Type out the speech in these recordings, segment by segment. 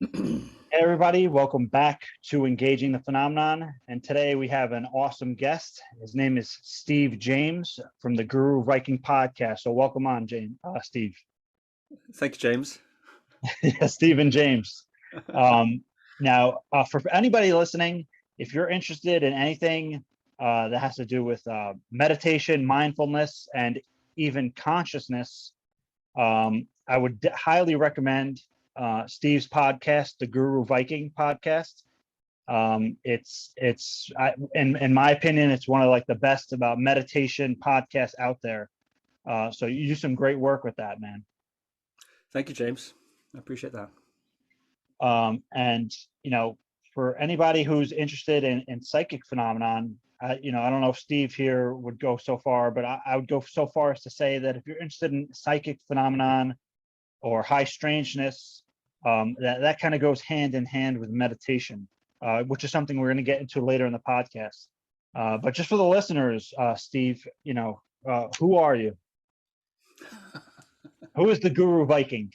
Hey everybody, welcome back to Engaging the Phenomenon. And today we have an awesome guest. His name is Steve James from the Guru Viking Podcast. So welcome on, Steve. Thank you, James. Yeah, Steve and James. For anybody listening, if you're interested in anything that has to do with meditation, mindfulness, and even consciousness, I would highly recommend Steve's podcast, the Guru Viking Podcast. In my opinion, it's one of like the best about meditation podcasts out there. So you do some great work with that, man. Thank you, James. I appreciate that. And for anybody who's interested in psychic phenomenon, I don't know if Steve here would go so far, but I would go so far as to say that if you're interested in psychic phenomenon or high strangeness, that kind of goes hand in hand with meditation, which is something we're going to get into later in the podcast. But just for the listeners, Steve, who are you? Who is the Guru Viking?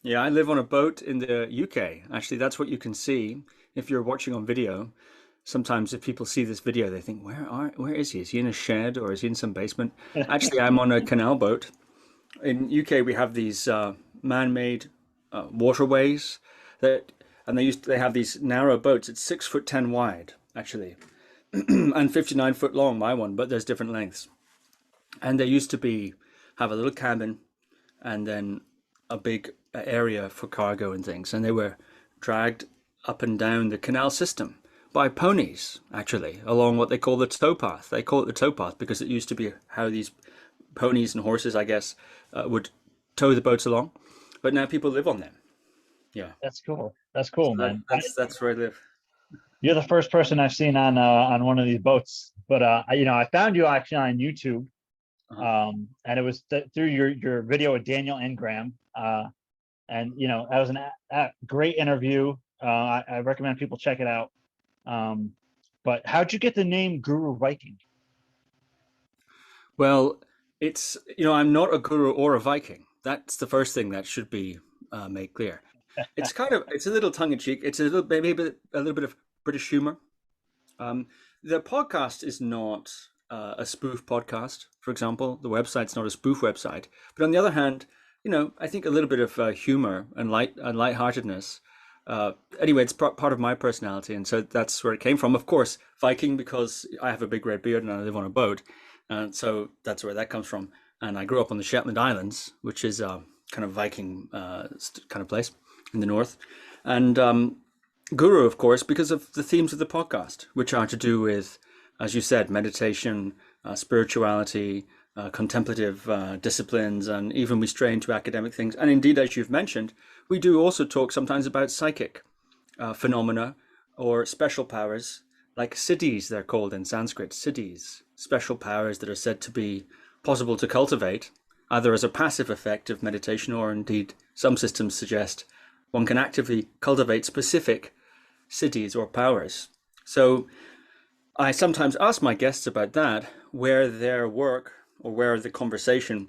Yeah, I live on a boat in the UK. Actually, that's what you can see if you're watching on video. Sometimes if people see this video, they think, where is he? Is he in a shed or is he in some basement? Actually, I'm on a canal boat. In UK, we have these man-made waterways and they have these narrow boats. It's 6'10" wide, actually, and 59 foot long, my one, but there's different lengths. And they used to have a little cabin and then a big area for cargo and things. And they were dragged up and down the canal system by ponies, actually, along what they call the towpath. They call it the towpath because it used to be how these ponies and horses, I guess, would tow the boats along. But now people live on them. Yeah. That's cool. That's cool, So man. That's where I live. You're the first person I've seen on one of these boats, but I found you actually on YouTube. And it was through your video with Daniel Ingram. And that was a great interview. I recommend people check it out. But how'd you get the name Guru Viking? Well, it's, I'm not a guru or a Viking. That's the first thing that should be made clear. It's a little tongue in cheek. It's maybe a little bit of British humor. The podcast is not a spoof podcast, for example. The website's not a spoof website. But on the other hand, I think a little bit of humor and lightheartedness. Anyway, it's part of my personality, and so that's where it came from. Of course, Viking, because I have a big red beard and I live on a boat, and so that's where that comes from. And I grew up on the Shetland Islands, which is a kind of Viking kind of place in the north. And Guru, of course, because of the themes of the podcast, which are to do with, as you said, meditation, spirituality, contemplative disciplines, and even we stray into academic things. And indeed, as you've mentioned, we do also talk sometimes about psychic phenomena or special powers, like siddhis, they're called in Sanskrit, siddhis, special powers that are said to be possible to cultivate, either as a passive effect of meditation, or indeed some systems suggest one can actively cultivate specific siddhis or powers. So I sometimes ask my guests about that, where their work or where the conversation,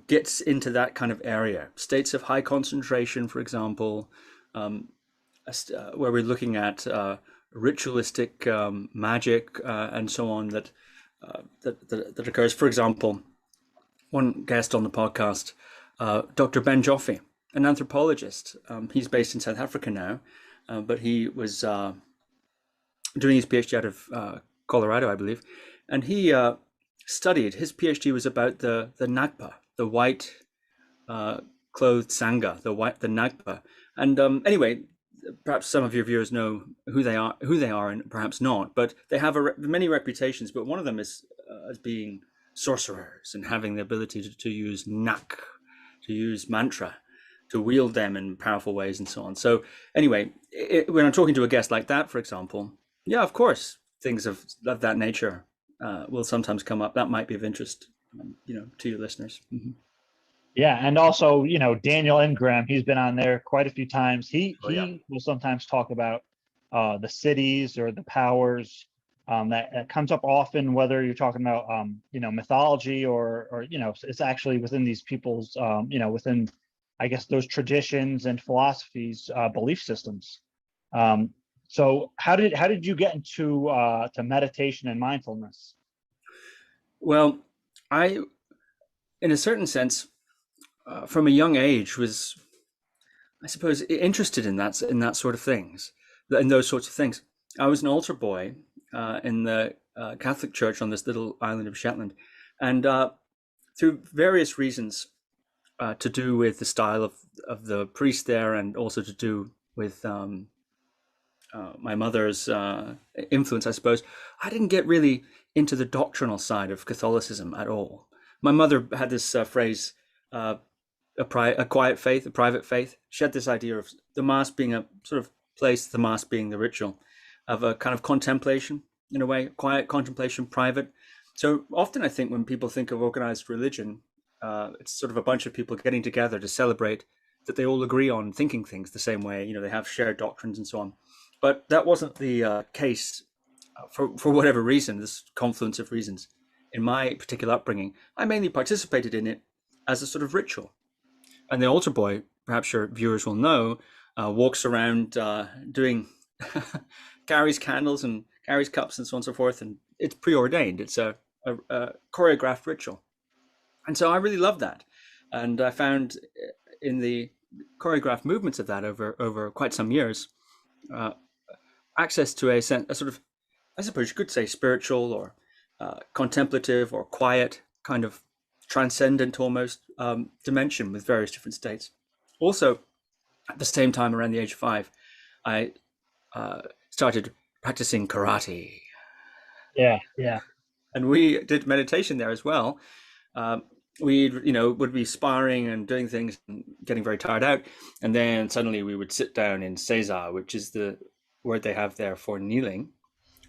gets into that kind of area. States of high concentration, for example, where we're looking at ritualistic magic and so on that occurs. For example, one guest on the podcast, Dr. Ben Joffe, an anthropologist. He's based in South Africa now, but he was doing his PhD out of Colorado, I believe, and he studied. His PhD was about the Nagpa, the white clothed Sangha, the Nagpa. And anyway, perhaps some of your viewers know who they are, and perhaps not. But they have many reputations. But one of them is as being sorcerers and having the ability to use nak, to use mantra, to wield them in powerful ways, and so on. So anyway, when I'm talking to a guest like that, for example, yeah, of course, things of that nature will sometimes come up. That might be of interest, to your listeners. Mm-hmm. Yeah, and also, Daniel Ingram, he's been on there quite a few times. He will sometimes talk about the siddhis or the powers that comes up often, whether you're talking about mythology or it's actually within these people's within I guess, those traditions and philosophies, belief systems. So how did you get into to meditation and mindfulness? Well, I, in a certain sense, from a young age, was, I suppose, interested in that sort of things, in those sorts of things. I was an altar boy in the Catholic Church on this little island of Shetland, and through various reasons, to do with the style of the priest there, and also to do with my mother's influence, I suppose, I didn't get really into the doctrinal side of Catholicism at all. My mother had this phrase, a quiet faith, a private faith. She had this idea of the Mass being a sort of place, the Mass being the ritual of a kind of contemplation, in a way, quiet contemplation, private. So often I think when people think of organized religion, it's sort of a bunch of people getting together to celebrate that they all agree on thinking things the same way, they have shared doctrines and so on. But that wasn't the case for whatever reason, this confluence of reasons. In my particular upbringing, I mainly participated in it as a sort of ritual. And the altar boy, perhaps your viewers will know, walks around doing, carries candles and carries cups and so on and so forth. And it's preordained. It's a choreographed ritual. And so I really loved that. And I found in the choreographed movements of that over quite some years, access to a sort of, I suppose you could say, spiritual or contemplative or quiet, kind of transcendent almost dimension with various different states. Also, at the same time, around the age of 5, I started practicing karate. Yeah. And we did meditation there as well. We, would be sparring and doing things and getting very tired out. And then suddenly we would sit down in Seiza, which is the word they have there for kneeling.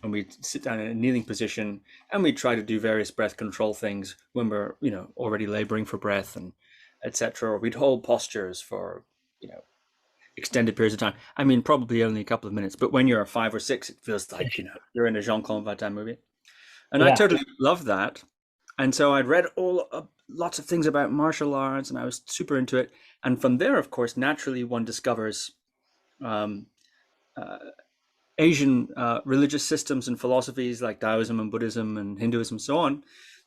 And we'd sit down in a kneeling position, and we'd try to do various breath control things when we're, already laboring for breath and etc. Or we'd hold postures for, extended periods of time. I mean, probably only a couple of minutes, but when you're 5 or 6, it feels like, you're in a Jean-Claude Van Damme movie. And I totally loved that. And so I'd read lots of things about martial arts, and I was super into it. And from there, of course, naturally one discovers Asian religious systems and philosophies like Taoism and Buddhism and Hinduism and so on.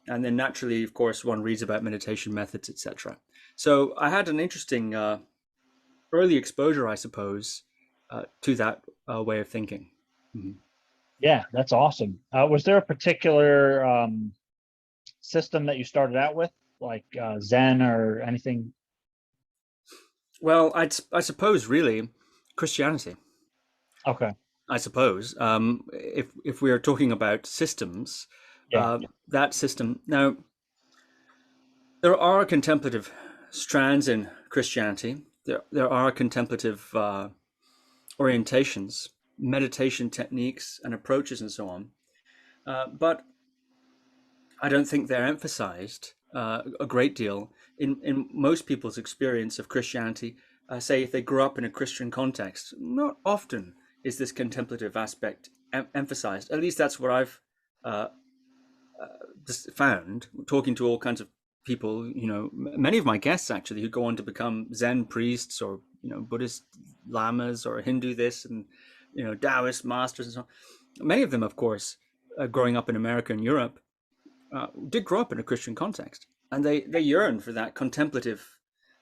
And then naturally, of course, one reads about meditation methods, etc. So I had an interesting early exposure, I suppose, to that way of thinking. Mm-hmm. Yeah, that's awesome. Was there a particular system that you started out with, like Zen or anything? Well, I suppose really Christianity. Okay. I suppose if we are talking about systems, that system. Now, there are contemplative strands in Christianity. There are contemplative orientations, meditation techniques and approaches and so on. But I don't think they're emphasized a great deal in most people's experience of Christianity. Say if they grew up in a Christian context, not often is this contemplative aspect emphasized. At least that's what I've just found, talking to all kinds of people, many of my guests actually, who go on to become Zen priests or, Buddhist lamas or Hindu this and, Taoist masters and so on. Many of them, of course, growing up in America and Europe, did grow up in a Christian context, and they yearn for that contemplative.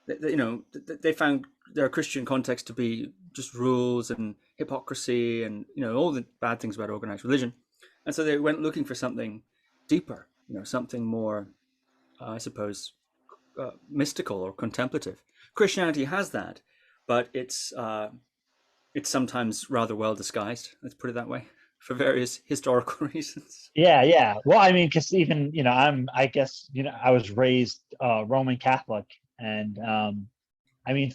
They found their Christian context to be just rules and hypocrisy and all the bad things about organized religion, and so they went looking for something deeper, something more, I suppose, mystical or contemplative. Christianity has that, but it's sometimes rather well disguised. Let's put it that way, for various historical reasons. Yeah. Well, I mean, because even I guess I was raised Roman Catholic, and maybe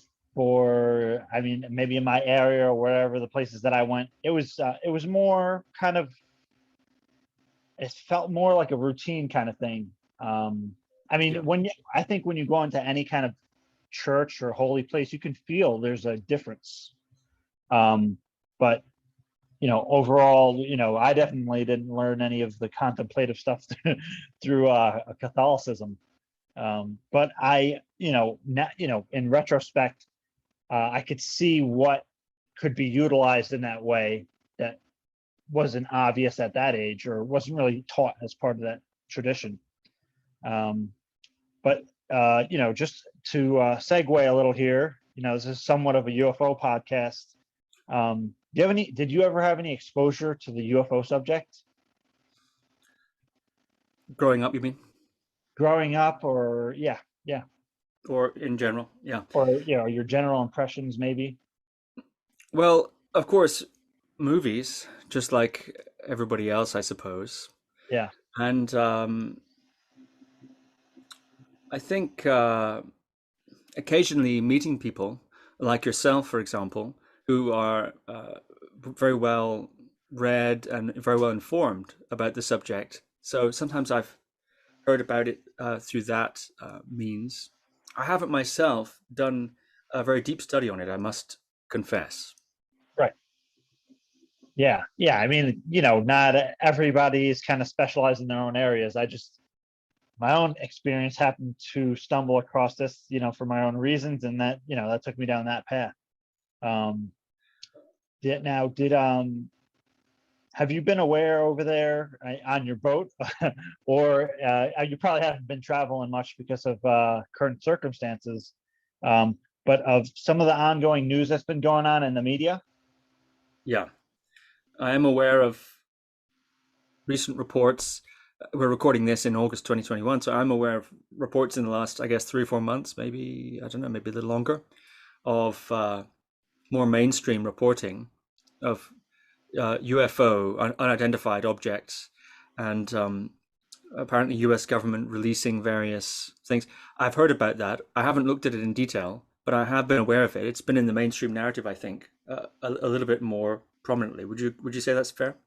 in my area or wherever the places that I went, it was more kind of, it felt more like a routine kind of thing. I think when you go into any kind of church or holy place, you can feel there's a difference. But overall, I definitely didn't learn any of the contemplative stuff through Catholicism. But in retrospect, I could see what could be utilized in that way that wasn't obvious at that age or wasn't really taught as part of that tradition. But just to segue a little here, this is somewhat of a UFO podcast. Did you ever have any exposure to the UFO subject? Growing up, you mean? Growing up, or yeah. Or in general, yeah. Or your general impressions, maybe. Well, of course, movies, just like everybody else, I suppose. Yeah. And I think occasionally meeting people like yourself, for example, who are very well read and very well informed about the subject. So sometimes I've heard about it through that means. I haven't myself done a very deep study on it, I must confess. Right. Yeah. I mean, not everybody is kind of specialized in their own areas. My own experience happened to stumble across this, for my own reasons, and that took me down that path. Have you been aware over there on your boat, or you probably haven't been traveling much because of current circumstances, but of some of the ongoing news that's been going on in the media? Yeah, I am aware of recent reports. We're recording this in August 2021, so I'm aware of reports in the last, I guess, 3 or 4 months, maybe, I don't know, maybe a little longer, of more mainstream reporting of UFO, unidentified objects, and apparently US government releasing various things. I've heard about that. I haven't looked at it in detail, but I have been aware of it. It's been in the mainstream narrative, I think, a little bit more prominently. Would you say that's fair?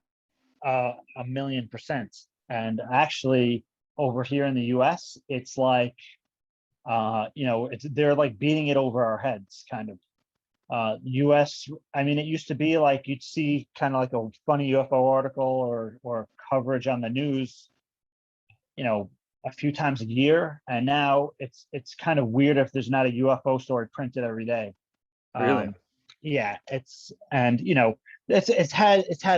1,000,000%. And actually, over here in the US, it's like, they're like beating it over our heads, kind of. US, I mean, it used to be like you'd see kind of like a funny UFO article or coverage on the news, a few times a year, and now it's kind of weird if there's not a UFO story printed every day. Really? Yeah, it's had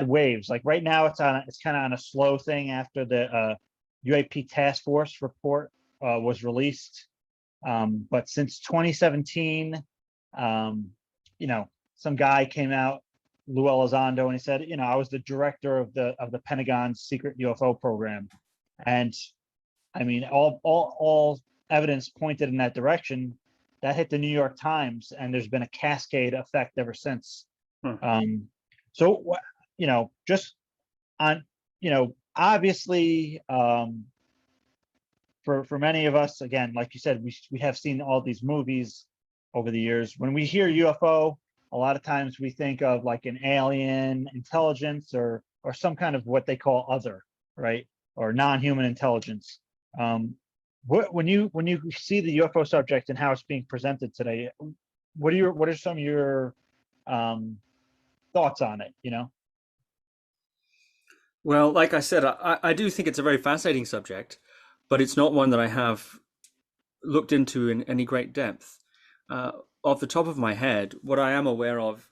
waves. Like right now, it's kind of on a slow thing after the UAP task force report was released. But since 2017, some guy came out, Lou Elizondo, and he said, I was the director of the Pentagon's secret UFO program, and I mean, all evidence pointed in that direction. That hit the New York Times, and there's been a cascade effect ever since. So, just on, obviously, for many of us, again, like you said, we have seen all these movies over the years. When we hear UFO, a lot of times we think of like an alien intelligence or some kind of what they call other, right, or non-human intelligence. When you see the UFO subject and how it's being presented today, what are some of your thoughts on it? Well, like I said, I do think it's a very fascinating subject, but it's not one that I have looked into in any great depth. Off the top of my head, what I am aware of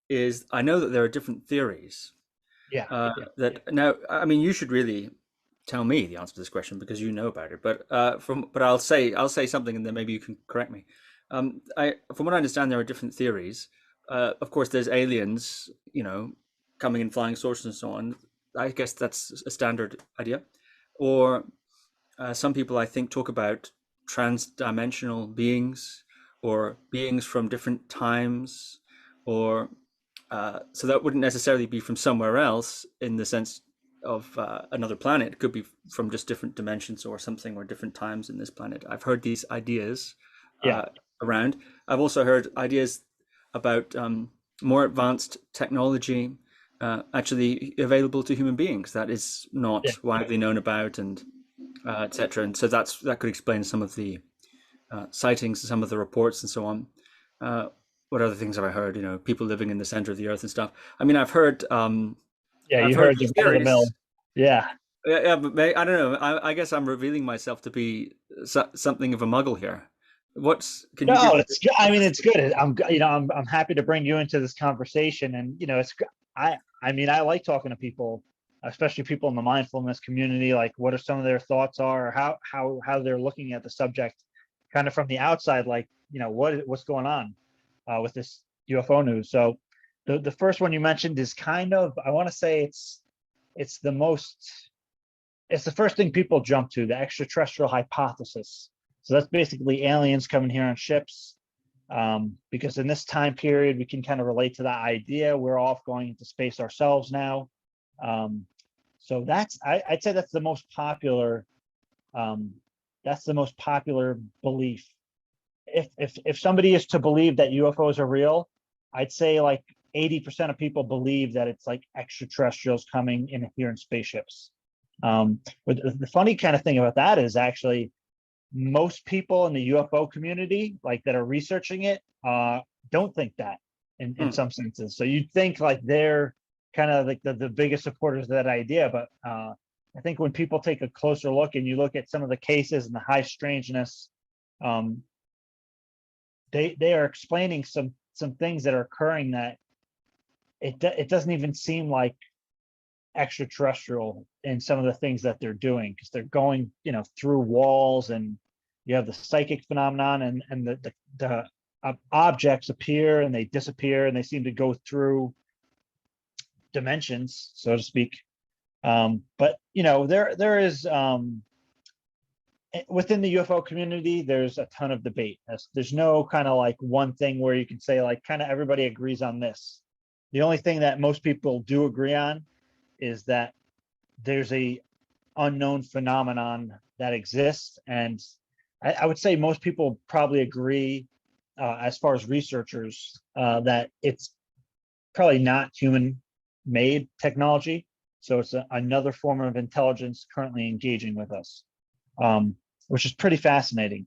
is I know that there are different theories. Now, I mean, you should really tell me the answer to this question because you know about it. But I'll say something and then maybe you can correct me. From what I understand, there are different theories. Of course, there's aliens, coming in flying saucers and so on. I guess that's a standard idea. Or some people, I think, talk about trans-dimensional beings or beings from different times, or so that wouldn't necessarily be from somewhere else in the sense of another planet. It could be from just different dimensions or something, or different times in this planet. I've heard these ideas around. I've also heard ideas about more advanced technology actually available to human beings that is not widely known about, and etc. And so that could explain some of the sightings, some of the reports, and so on. What other things have I heard? People living in the center of the earth and stuff. I mean, I've heard. You heard the mill. Yeah. Yeah, but I don't know. I guess I'm revealing myself to be something of a muggle here. Can you No, give? it's good. I What's mean, the it's story? good. I'm happy to bring you into this conversation, and it's. I mean, I like talking to people, especially people in the mindfulness community. Like, what are some of their thoughts are, or how they're looking at the subject, kind of from the outside. Like, what's going on with this UFO news. So, the first one you mentioned is kind of, I want to say it's the most it's the first thing people jump to, the extraterrestrial hypothesis. So that's basically aliens coming here on ships. Because in this time period, we can kind of relate to that idea. We're off going into space ourselves now. Um, so I'd say that's the most popular. Um, that's the most popular belief. If somebody is to believe that UFOs are real, I'd say like 80% of people believe that it's like extraterrestrials coming in here in spaceships. But the funny kind of thing about that is actually most people in the UFO community, like that are researching it, don't think that in Hmm. some senses. So you'd think like they're kind of like the biggest supporters of that idea. But I think when people take a closer look and you look at some of the cases and the high strangeness, um, they are explaining some things that are occurring that it doesn't even seem like extraterrestrial in some of the things that they're doing, because they're going through walls, and you have the psychic phenomenon, and the objects appear and they disappear, and they seem to go through dimensions, so to speak. But there is within the UFO community, there's a ton of debate. There's no kind of like one thing where you can say like kind of everybody agrees on this. The only thing that most people do agree on is that there's a unknown phenomenon that exists, and I would say most people probably agree, as far as researchers, that it's probably not human made technology. So it's another form of intelligence currently engaging with us, um, which is pretty fascinating.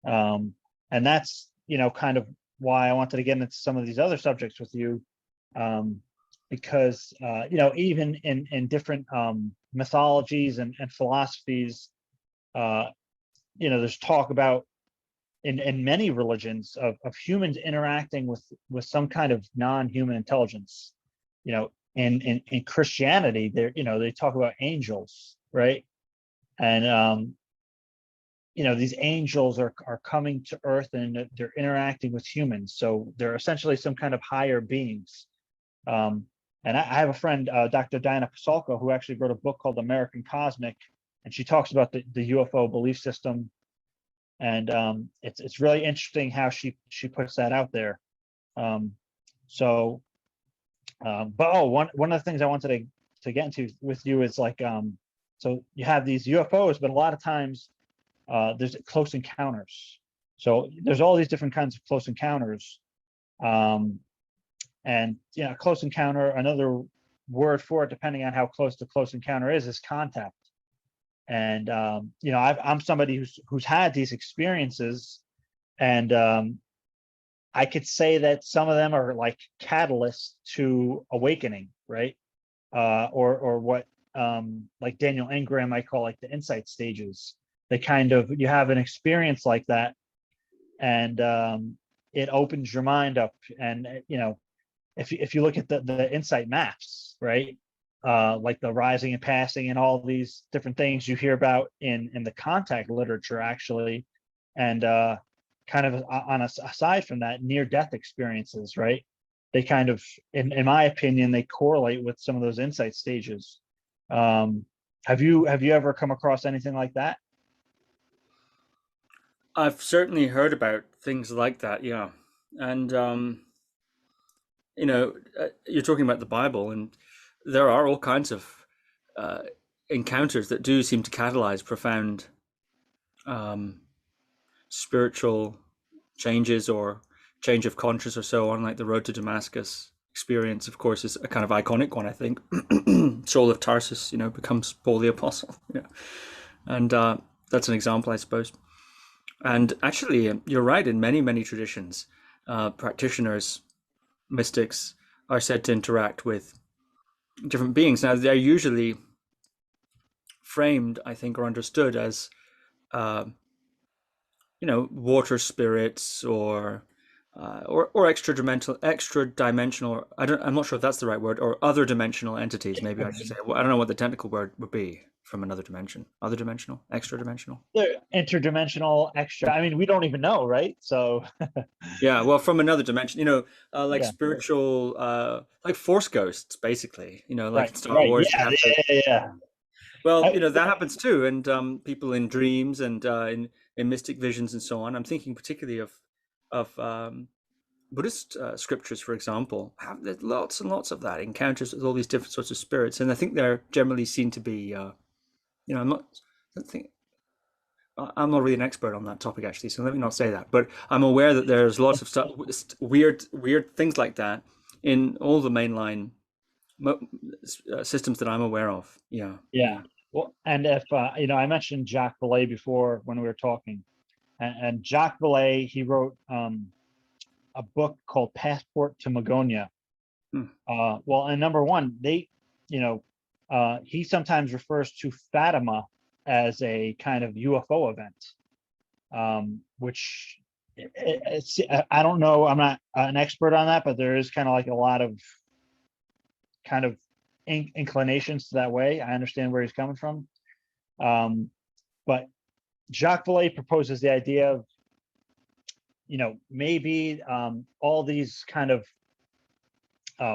And that's kind of why I wanted to get into some of these other subjects with you, um, because even in different mythologies and philosophies, uh, there's talk about in many religions of humans interacting with some kind of non-human intelligence. In Christianity, they talk about angels, right? And these angels are coming to earth, and they're interacting with humans, so they're essentially some kind of higher beings. um, and I have a friend, Dr. Diana Pasulka, who actually wrote a book called American Cosmic, and she talks about the UFO belief system, and it's really interesting how she puts that out there. um, so but one of the things I wanted to get into with you is like, so you have these UFOs, but a lot of times there's close encounters. So there's all these different kinds of close encounters. Um, and close encounter, another word for it, depending on how close the close encounter is contact. And I'm somebody who's had these experiences, and I could say that some of them are like catalysts to awakening, right? Or what like Daniel Ingram might call like the insight stages. They kind of, you have an experience like that, and it opens your mind up. And if you look at the insight maps, right? Like the rising and passing and all these different things you hear about in the contact literature, actually, and kind of aside from that, near death experiences, right? They kind of, in my opinion, they correlate with some of those insight stages. Um, have you ever come across anything like that? I've certainly heard about things like that, yeah. And you're talking about the Bible, and there are all kinds of uh, encounters that do seem to catalyze profound um, spiritual changes or change of conscience or so on, like the road to Damascus experience, of course, is a kind of iconic one, I think. Saul of Tarsus, becomes Paul the Apostle. Yeah. And that's an example, I suppose. And actually, you're right, in many, many traditions, practitioners, mystics, are said to interact with different beings. Now, they're usually framed, I think, or understood as water spirits or extra dimensional. I'm not sure if that's the right word, or other dimensional entities. Maybe I should say. Well, I don't know what the technical word would be from another dimension. Other dimensional, extra dimensional. They're interdimensional, extra. I mean, we don't even know, right? So yeah, well, from another dimension, like yeah, spiritual, like force ghosts, basically. Like right, in Star right, Wars, you yeah, have to. yeah, yeah, yeah. Well, I, that happens too, and people in dreams and in mystic visions and so on. I'm thinking particularly of Buddhist scriptures, for example, have there's lots and lots of that encounters with all these different sorts of spirits, and I think they're generally seen to be, I'm not, I don't think, I'm not really an expert on that topic actually, so let me not say that, but I'm aware that there's lots of stuff, weird things like that in all the mainline systems that I'm aware of. Yeah. yeah. Well, and if I mentioned Jacques Vallée before when we were talking, and Jacques Vallée, he wrote a book called Passport to Magonia. Well, and number one, he sometimes refers to Fatima as a kind of UFO event, which I don't know. I'm not an expert on that, but there is kind of like a lot of kind of inclinations to that way. I understand where he's coming from. But Jacques Vallée proposes the idea of, maybe all these kind of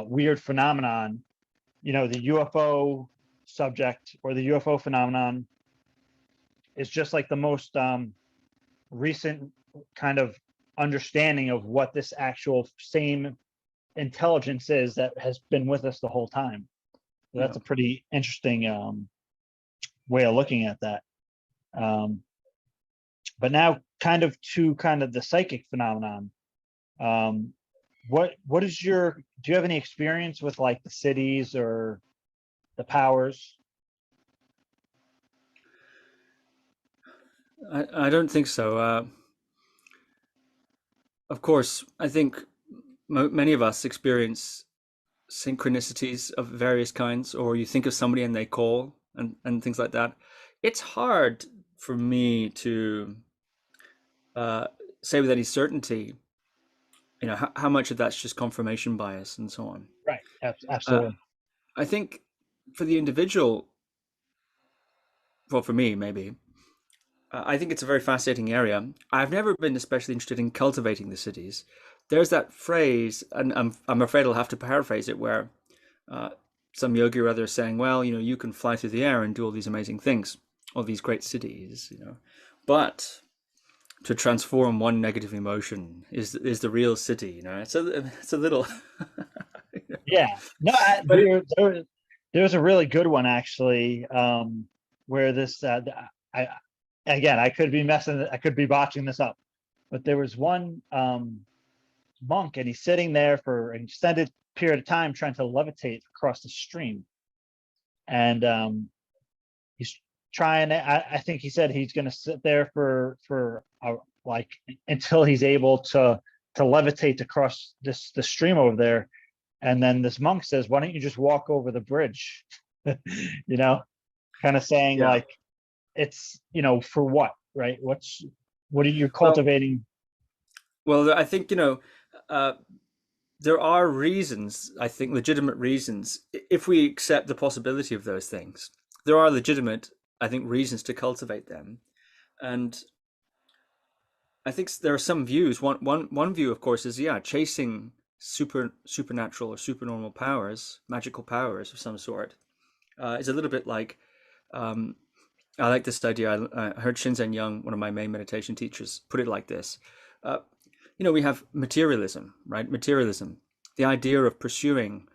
weird phenomenon, the UFO subject or the UFO phenomenon is just like the most recent kind of understanding of what this actual same intelligence is that has been with us the whole time. So that's a pretty interesting way of looking at that. But now kind of the psychic phenomenon. What is do you have any experience with like the Siddhis or the powers? I don't think so. Of course, I think many of us experience synchronicities of various kinds, or you think of somebody and they call and things like that. It's hard for me to say with any certainty, how much of that's just confirmation bias and so on. Right. Absolutely. I think for the individual, well, for me, maybe, I think it's a very fascinating area. I've never been especially interested in cultivating the Siddhis. There's that phrase, and I'm afraid I'll have to paraphrase it, where some yogi or other is saying, well, you can fly through the air and do all these amazing things, all these great Siddhis, but to transform one negative emotion is the real Siddhi. It's a little. Yeah. No, there's a really good one actually, where this I could be botching this up, but there was one monk, and he's sitting there for an extended period of time trying to levitate across the stream, and he's trying. I think he said he's going to sit there for like until he's able to levitate across the stream over there, and then this monk says, "Why don't you just walk over the bridge?" Kind of saying like, it's for what, right? What are you cultivating? Well, I think there are reasons, I think legitimate reasons, if we accept the possibility of those things. There are legitimate, I think, reasons to cultivate them. And I think there are some views. One view, of course, is chasing supernatural or supernormal powers, magical powers of some sort, is a little bit like, I like this idea. I heard Shinzen Young, one of my main meditation teachers, put it like this. We have materialism, right? Materialism, the idea of pursuing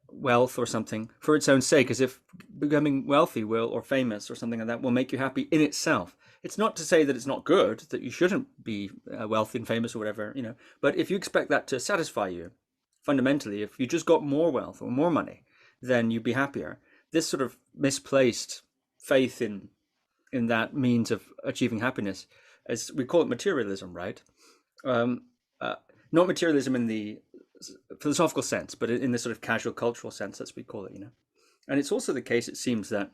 wealth or something for its own sake, as if becoming wealthy or famous or something like that will make you happy in itself. It's not to say that it's not good, that you shouldn't be wealthy and famous or whatever, but if you expect that to satisfy you, fundamentally, if you just got more wealth or more money, then you'd be happier. This sort of misplaced faith in that means of achieving happiness, as we call it materialism, right? Not materialism in the philosophical sense, but in the sort of casual cultural sense, as we call it, And it's also the case, it seems, that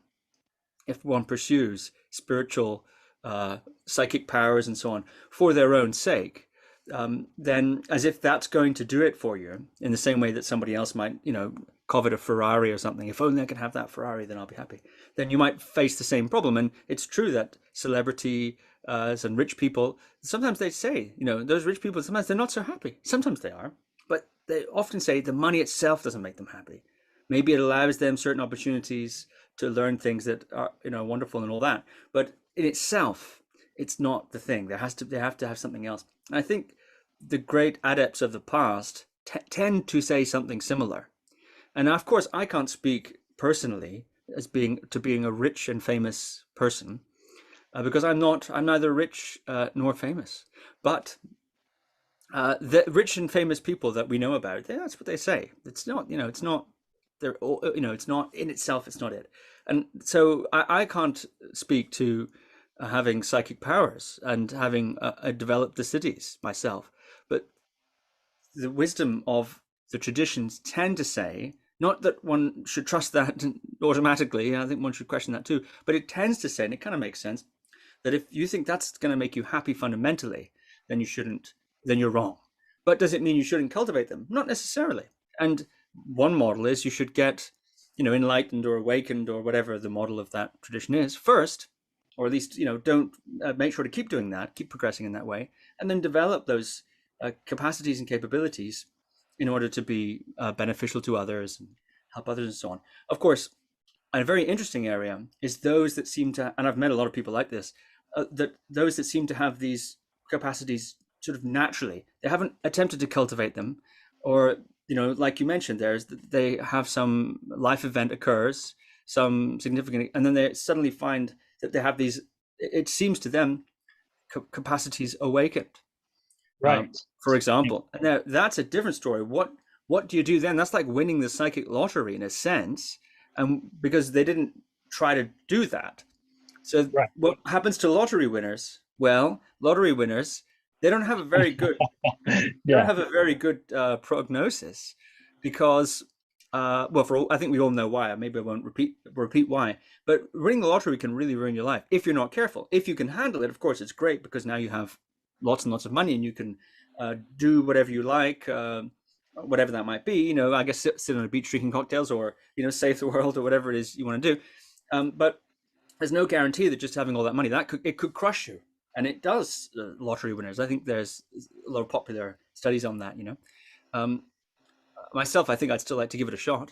if one pursues spiritual, psychic powers and so on for their own sake, then as if that's going to do it for you in the same way that somebody else might, covet a Ferrari or something. If only I can have that Ferrari, then I'll be happy. Then you might face the same problem. And it's true that celebrity and rich people, sometimes they say, those rich people, sometimes they're not so happy. Sometimes they are, but they often say the money itself doesn't make them happy. Maybe it allows them certain opportunities to learn things that are, wonderful and all that. But in itself, it's not the thing. They have to have something else. And I think the great adepts of the past tend to say something similar. And of course, I can't speak personally as being a rich and famous person, because I'm neither rich nor famous. But the rich and famous people that we know about, that's what they say. It's not, it's not. They're all, it's not in itself. It's not it. And so I can't speak to having psychic powers and having developed the Siddhis myself. But the wisdom of the traditions tend to say, not that one should trust that automatically, I think one should question that too, but it tends to say, and it kind of makes sense, that if you think that's going to make you happy fundamentally, then you're wrong. But does it mean you shouldn't cultivate them? Not necessarily. And one model is you should get, enlightened or awakened or whatever the model of that tradition is first, or at least, don't make sure to keep doing that, keep progressing in that way, and then develop those capacities and capabilities in order to be beneficial to others and help others and so on. Of course, a very interesting area is those that seem to, and I've met a lot of people like this, that those that seem to have these capacities sort of naturally. They haven't attempted to cultivate them, or like you mentioned, they have some life event occurs, some significant, and then they suddenly find that they have these, it seems to them, capacities awakened. Right. For example, now that's a different story. What do you do then? That's like winning the psychic lottery in a sense, and because they didn't try to do that. So Right. What happens to lottery winners? Well, lottery winners, they don't have a very good prognosis, because I think we all know why. Maybe I won't repeat why. But winning the lottery can really ruin your life if you're not careful. If you can handle it, of course, it's great, because now you have lots and lots of money and you can do whatever you like, whatever that might be. I guess sit on a beach drinking cocktails, or save the world, or whatever it is you want to do. But there's no guarantee that just having all that money it could crush you. And it does, lottery winners. I think there's a lot of popular studies on that. Myself, I think I'd still like to give it a shot.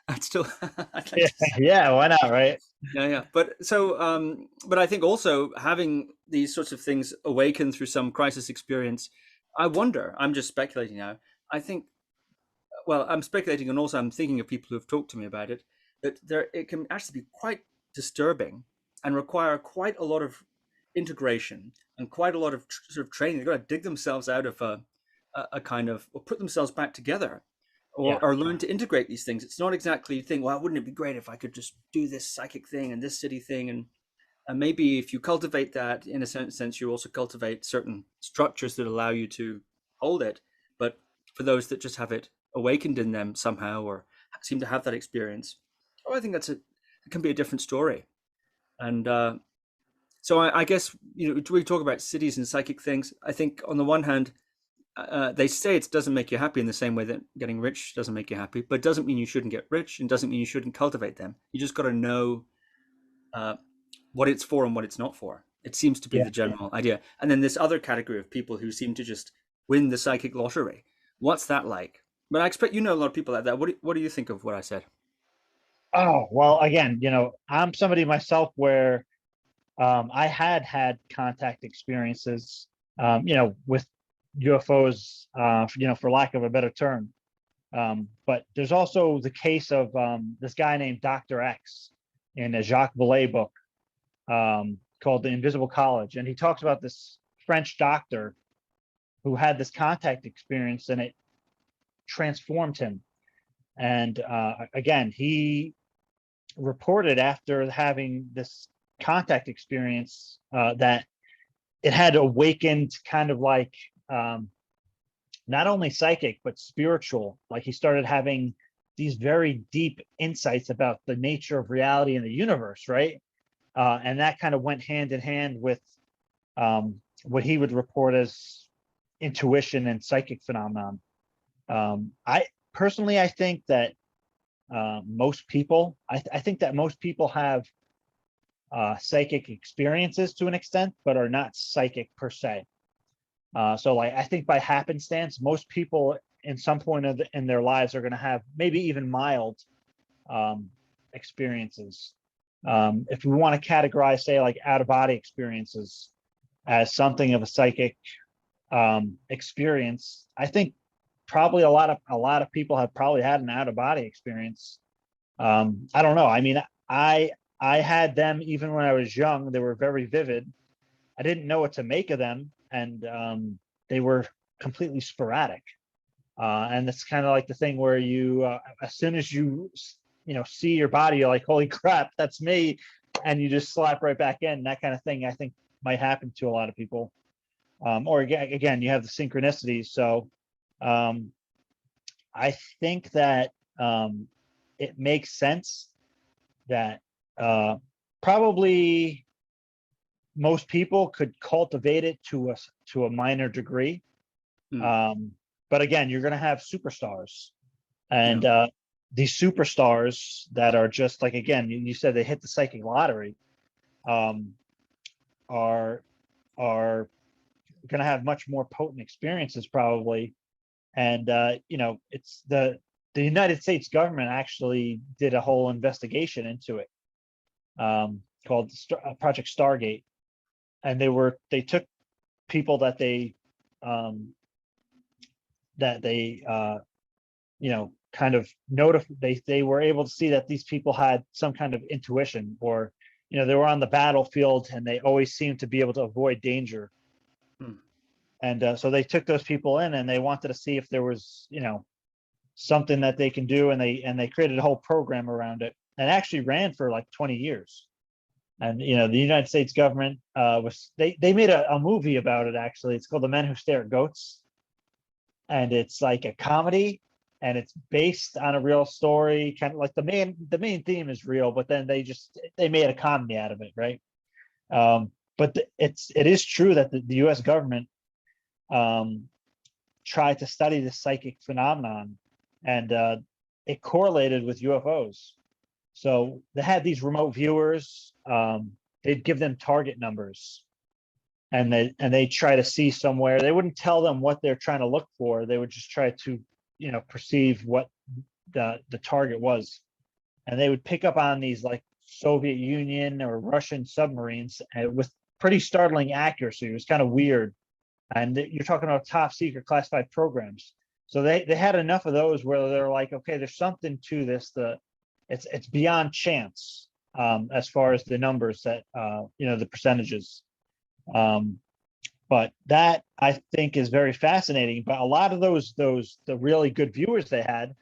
I'd still. I'd like yeah, why not, right? Yeah. But I think also having these sorts of things awaken through some crisis experience, I wonder. I'm just speculating now. I think. Well, I'm speculating, and also I'm thinking of people who have talked to me about it. That it can actually be quite disturbing and require quite a lot of integration and quite a lot of sort of training. They've got to dig themselves out of a kind of, or put themselves back together, or learn to integrate these things. It's not exactly think, well, wouldn't it be great if I could just do this psychic thing and this Siddhi thing, and maybe if you cultivate that, in a sense, you also cultivate certain structures that allow you to hold it. But for those that just have it awakened in them somehow, or seem to have that experience, I think it can be a different story. And so I guess, we talk about Siddhis and psychic things. I think on the one hand, they say it doesn't make you happy in the same way that getting rich doesn't make you happy, but it doesn't mean you shouldn't get rich, and doesn't mean you shouldn't cultivate them. You just got to know what it's for and what it's not for. It seems to be the general idea. And then this other category of people who seem to just win the psychic lottery. What's that like? But I expect a lot of people like that. What do you think of what I said? Oh, well, again, I'm somebody myself where I had contact experiences, with UFOs, for lack of a better term. But there's also the case of this guy named Dr. X in a Jacques Vallée book called The Invisible College. And he talks about this French doctor who had this contact experience, and it transformed him. And again, he reported after having this contact experience that it had awakened kind of like not only psychic but spiritual. Like he started having these very deep insights about the nature of reality in the universe, right? and that kind of went hand in hand with what he would report as intuition and psychic phenomenon. I personally, I think that most people, I think that most people have psychic experiences to an extent, but are not psychic per se. So like, I think by happenstance, most people in some point in their lives are going to have maybe even mild experiences. If we want to categorize, say, like out of body experiences as something of a psychic experience, I think probably a lot of people have probably had an out of body experience. I don't know. I mean, I had them even when I was young. They were very vivid. I didn't know what to make of them, and they were completely sporadic. And it's kind of like the thing where you, as soon as you see your body, you're like, holy crap, that's me, and you just slap right back in. That kind of thing, I think, might happen to a lot of people. Or again, you have the synchronicities. So I think that it makes sense that probably most people could cultivate it to a minor degree. But again, you're going to have superstars, and these superstars that are just like, again, you said they hit the psychic lottery, are going to have much more potent experiences probably. And it's the United States government actually did a whole investigation into it, called Project Stargate, and they took people that they kind of they were able to see that these people had some kind of intuition, or they were on the battlefield and they always seemed to be able to avoid danger. And so they took those people in, and they wanted to see if there was something that they can do, and they created a whole program around it, and actually ran for like 20 years. And the United States government they made a movie about it. Actually, it's called The Men Who Stare at Goats, and it's like a comedy, and it's based on a real story. Kind of like the main theme is real, but then they made a comedy out of it, right? But it is true that the U.S. government tried to study the psychic phenomenon, and it correlated with UFOs. So they had these remote viewers. They'd give them target numbers, and they try to see somewhere. They wouldn't tell them what they're trying to look for. They would just try to perceive what the target was, and they would pick up on these like Soviet Union or Russian submarines with pretty startling accuracy. It was kind of weird. And you're talking about top secret classified programs. So they had enough of those where they're like, okay, there's something to this. It's beyond chance, as far as the numbers that the percentages. But that, I think, is very fascinating. But a lot of the really good viewers they had,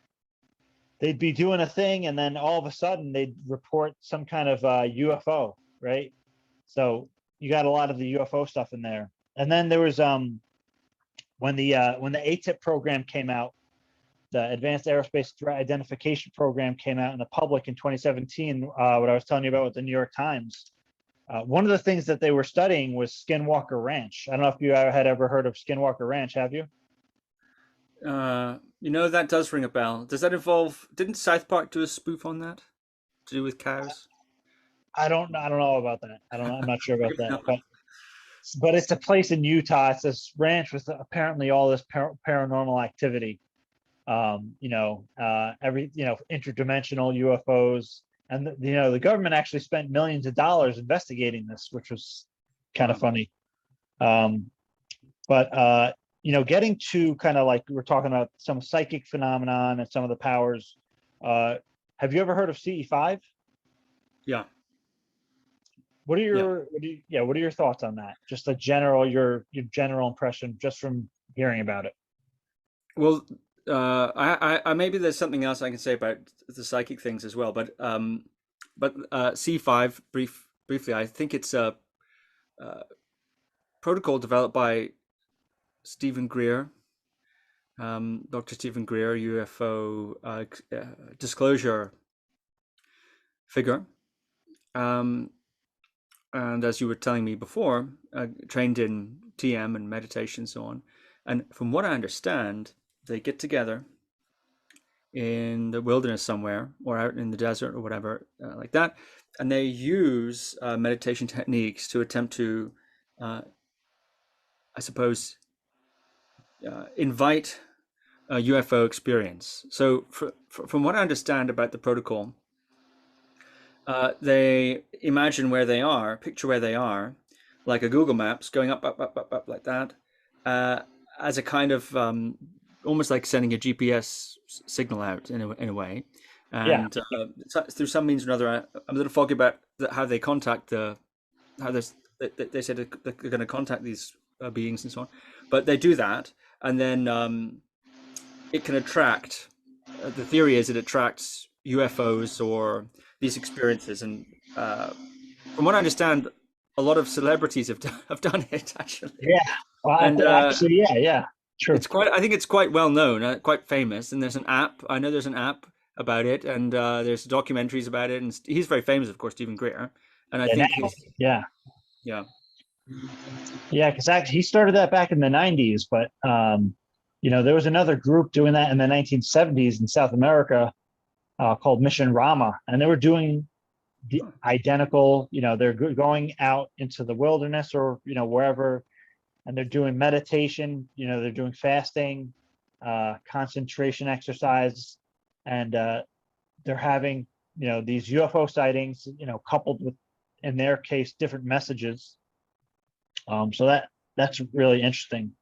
they'd be doing a thing, and then all of a sudden they'd report some kind of UFO, right? So you got a lot of the UFO stuff in there. And then there was when the ATIP program came out, the Advanced Aerospace Threat Identification Program came out in the public in 2017. What I was telling you about with the New York Times. One of the things that they were studying was Skinwalker Ranch. I don't know if you had ever heard of Skinwalker Ranch. Have you? That does ring a bell. Does that involve? Didn't South Park do a spoof on that to do with cows? I don't know about that. I don't know. I'm not sure about that. No. But it's a place in Utah. It's this ranch with apparently all this paranormal activity. Interdimensional UFOs, and the government actually spent millions of dollars investigating this, which was kind of funny. But getting to kind of like we're talking about some psychic phenomenon and some of the powers. Have you ever heard of CE5? Yeah. What are your thoughts on that? Just your general impression just from hearing about it. Well, I maybe there's something else I can say about the psychic things as well, but C5 briefly, I think it's a protocol developed by Stephen Greer, Dr. Stephen Greer, UFO disclosure figure. and as you were telling me before, trained in TM and meditation and so on. And from what I understand, they get together in the wilderness somewhere or out in the desert or whatever like that, and they use meditation techniques to attempt to, I suppose, invite a UFO experience. So from what I understand about the protocol, they imagine where they are, picture where they are, like a Google Maps, going up, up, up, up, up like that, as a kind of almost like sending a GPS signal out in a way. Yeah. And through some means or another, I'm a little foggy about how they contact how they said they're going to contact these beings and so on. But they do that, and then it can attract. The theory is it attracts UFOs or these experiences, and from what I understand, a lot of celebrities have done it actually. Yeah. Well, and actually, yeah. True. I think it's quite well known, quite famous, and there's an app. I know there's an app about it, and there's documentaries about it, and he's very famous, of course, Stephen Greer. And I think yeah, because actually he started that back in the 90s, but there was another group doing that in the 1970s in South America called Mission Rama, and they were doing the identical. They're going out into the wilderness or wherever, and they're doing meditation. They're doing fasting, concentration exercise, and they're having these UFO sightings. Coupled with, in their case, different messages. So that's really interesting.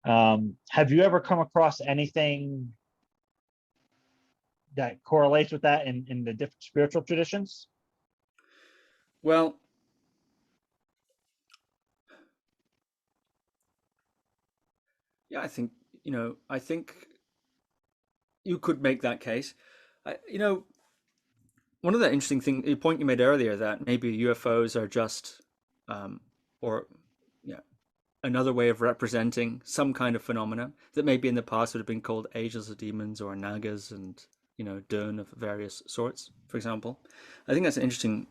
Have you ever come across anything that correlates with that in the different spiritual traditions? Well, yeah, I think you could make that case. One of the interesting point you made earlier, that maybe UFOs are just or another way of representing some kind of phenomena that maybe in the past would have been called angels or demons or nagas and dun of various sorts, for example. I think that's an interesting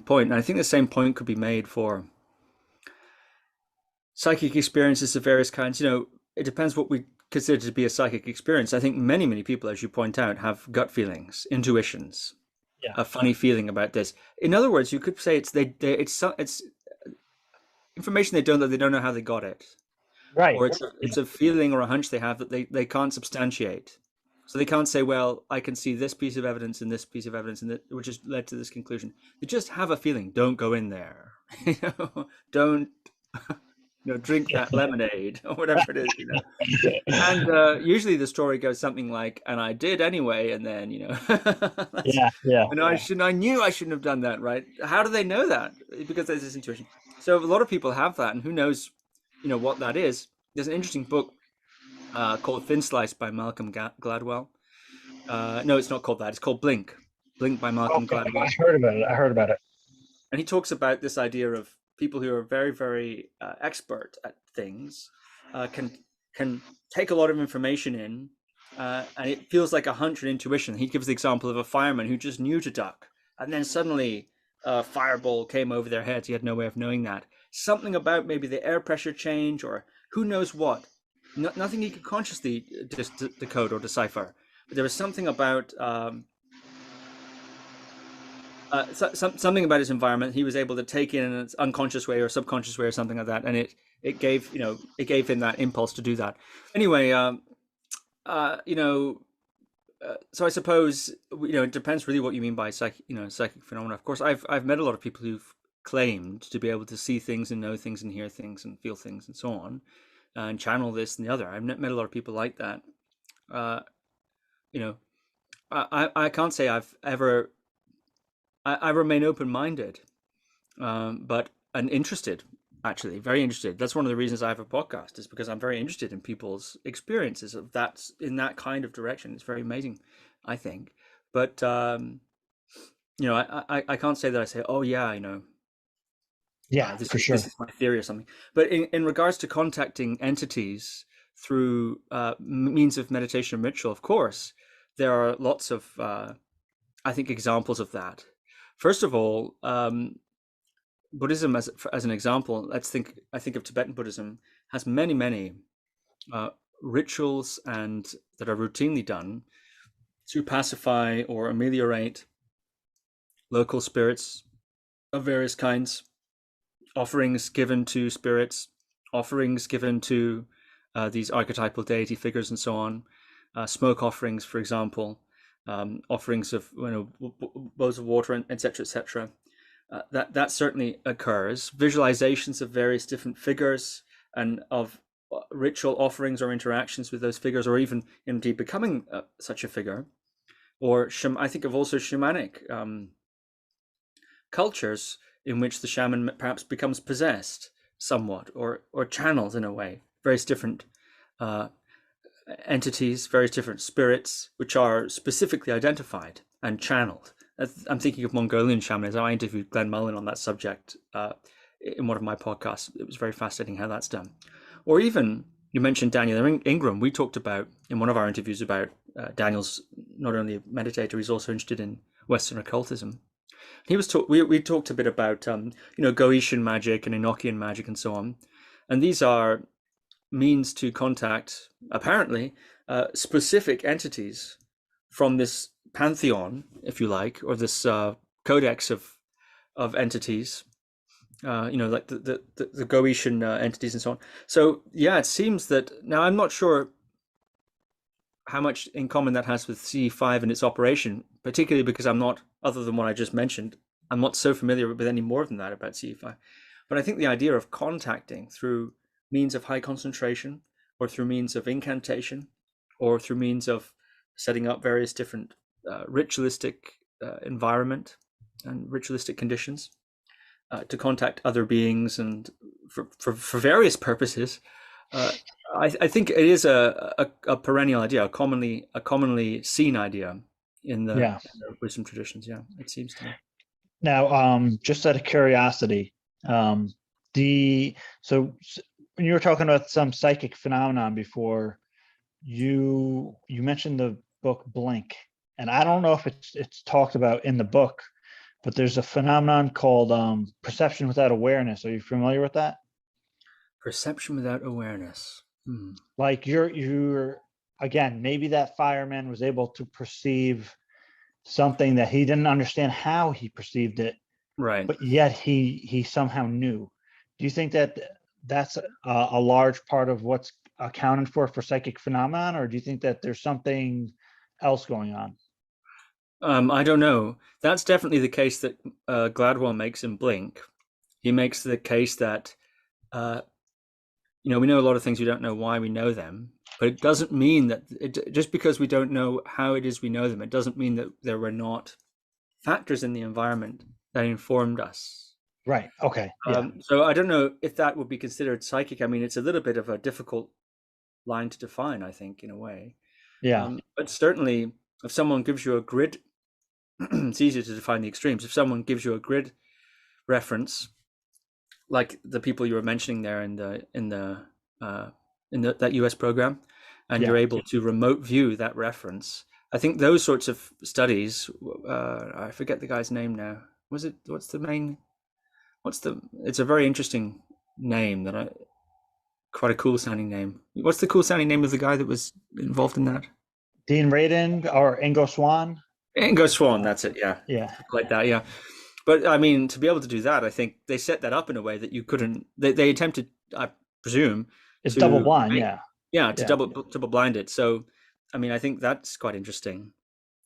point, and I think the same point could be made for psychic experiences of various kinds. It depends what we consider to be a psychic experience. I think many people, as you point out, have gut feelings, intuitions, a funny feeling about this. In other words, you could say it's information they don't know how they got it, right? Or it's a feeling or a hunch they have that they can't substantiate. So they can't say, well, I can see this piece of evidence and this piece of evidence, and which has led to this conclusion. They just have a feeling. Don't go in there. Don't drink that lemonade or whatever it is. And usually the story goes something like, "And I did anyway," and then And I knew I shouldn't have done that. Right? How do they know that? Because there's this intuition. So a lot of people have that, and who knows, what that is. There's an interesting book called Thin Slice by Malcolm Gladwell. No, it's not called that. It's called Blink by Malcolm Gladwell. I heard about it. And he talks about this idea of people who are very, very expert at things can take a lot of information in, and it feels like a hunch and intuition. He gives the example of a fireman who just knew to duck, and then suddenly a fireball came over their heads. He had no way of knowing that. Something about maybe the air pressure change or who knows what. Nothing he could consciously decode or decipher. But there was something about something about his environment he was able to take in an unconscious way or subconscious way or something like that, and it gave him that impulse to do that. Anyway, so I suppose it depends really what you mean by psychic phenomena. Of course, I've met a lot of people who've claimed to be able to see things and know things and hear things and feel things and so on, and channel this and the other. I've met a lot of people like that. I can't say I've ever. I remain open-minded, but interested. Actually, very interested. That's one of the reasons I have a podcast, is because I'm very interested in people's experiences of that in that kind of direction. It's very amazing, I think. But I can't say that I say, oh yeah, for sure, this is my theory or something. But in regards to contacting entities through means of meditation and ritual, of course, there are lots of I think examples of that. First of all, Buddhism as an example, I think of Tibetan Buddhism has many rituals and that are routinely done to pacify or ameliorate local spirits of various kinds, offerings given to spirits, offerings given to these archetypal deity figures, and so on. Smoke offerings, for example, offerings of bowls of water, etc., etc. That certainly occurs. Visualizations of various different figures and of ritual offerings or interactions with those figures, or even indeed becoming such a figure. Or I think of also shamanic cultures in which the shaman perhaps becomes possessed somewhat, or channeled in a way. Various different entities, various different spirits, which are specifically identified and channeled. I'm thinking of Mongolian shamanism. I interviewed Glenn Mullen on that subject in one of my podcasts. It was very fascinating how that's done. Or even, you mentioned Daniel Ingram. We talked about, in one of our interviews, about Daniel's not only a meditator, he's also interested in Western occultism. He was we talked a bit about Goetian magic and Enochian magic and so on. And these are means to contact, apparently, specific entities from this pantheon, if you like, or this codex of entities, like the Goetian entities and so on. So yeah, it seems that now I'm not sure how much in common that has with CE5 and its operation, particularly because I'm not, other than what I just mentioned, I'm not so familiar with any more than that about CE5. But I think the idea of contacting through means of high concentration, or through means of incantation, or through means of setting up various different ritualistic environment and ritualistic conditions to contact other beings and for various purposes. I think it is a perennial idea, a commonly seen idea in the wisdom traditions. Yeah, it seems to me. Now, just out of curiosity, so when you were talking about some psychic phenomenon before, you mentioned the book Blink, and I don't know if it's talked about in the book, but there's a phenomenon called perception without awareness. Are you familiar with that? Perception without awareness. Like you're again, maybe that fireman was able to perceive something that he didn't understand how he perceived it, right? But yet he somehow knew. Do you think that that's a large part of what's accounted for psychic phenomenon, or do you think that there's something else going on? I don't know. That's definitely the case that Gladwell makes in Blink. He makes the case that we know a lot of things, we don't know why we know them, but it doesn't mean that just because we don't know how it is we know them, it doesn't mean that there were not factors in the environment that informed us. Right. Okay. Yeah. So I don't know if that would be considered psychic. I mean, it's a little bit of a difficult line to define, I think, in a way. Yeah. But certainly, if someone gives you a grid, it's easier to define the extremes. If someone gives you a grid reference, like the people you were mentioning there in that US program, and you're able to remote view that reference, I think those sorts of studies, I forget the guy's name now. It's a very interesting name quite a cool sounding name. What's the cool sounding name of the guy that was involved in that? Dean Radin or Ingo Swann? Ingo Swann, that's it. Yeah. Yeah. Like that. Yeah. But I mean, to be able to do that, I think they set that up in a way that you couldn't, they attempted, I presume. It's double blind. Yeah. Yeah. To double blind it. So, I mean, I think that's quite interesting.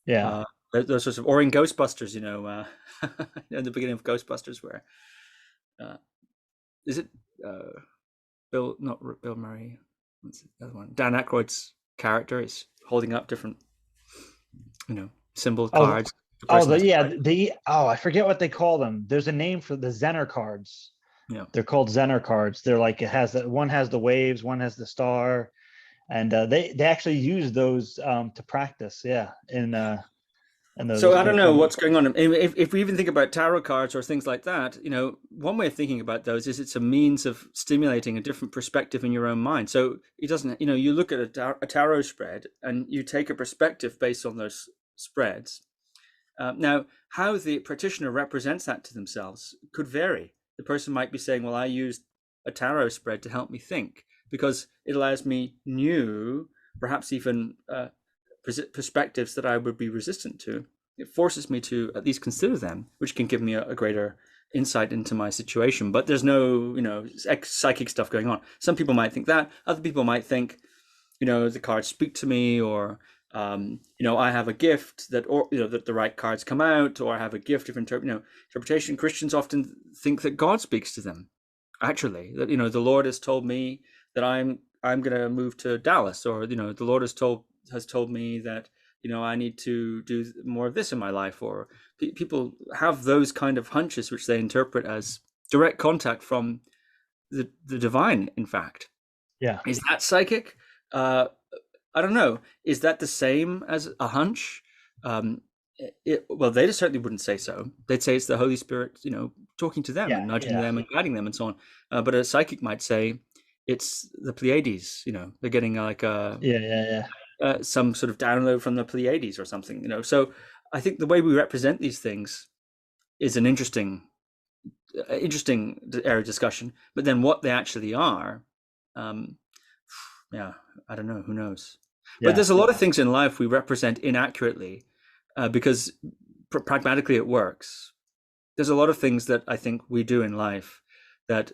Yeah. Those sorts of, or in Ghostbusters, in the beginning of Ghostbusters, where, is it not Bill Murray? What's the other one? Dan Aykroyd's character is holding up different, symbol cards. I forget what they call them. There's a name for the Zener cards. Yeah. They're called Zener cards. They're like, one has the waves, one has the star, and they actually use those to practice. Yeah. So I don't know what's going on. If we even think about tarot cards or things like that, one way of thinking about those is it's a means of stimulating a different perspective in your own mind. So it doesn't, you look at a tarot spread and you take a perspective based on those spreads. Now, how the practitioner represents that to themselves could vary. the person might be saying, well, I used a tarot spread to help me think, because it allows me new, perhaps even perspectives that I would be resistant to. It forces me to at least consider them, which can give me a greater insight into my situation. But there's no, psychic stuff going on. Some people might think that. Other people might think, the cards speak to me, or I have a gift that, or that the right cards come out, or I have a gift of interpretation. Christians often think that God speaks to them. Actually, that the Lord has told me that I'm going to move to Dallas, or the Lord has told me that I need to do more of this in my life, or people have those kind of hunches which they interpret as direct contact from the divine. In fact, is that psychic? I don't know. Is that the same as a hunch? Well, they certainly wouldn't say so. They'd say it's the Holy Spirit, talking to them and nudging them and guiding them and so on. But a psychic might say it's the Pleiades. They're getting like some sort of download from the Pleiades or something. So I think the way we represent these things is an interesting area of discussion. But then what they actually are, I don't know. Who knows? But there's a lot of things in life we represent inaccurately because pragmatically it works. There's a lot of things that I think we do in life, that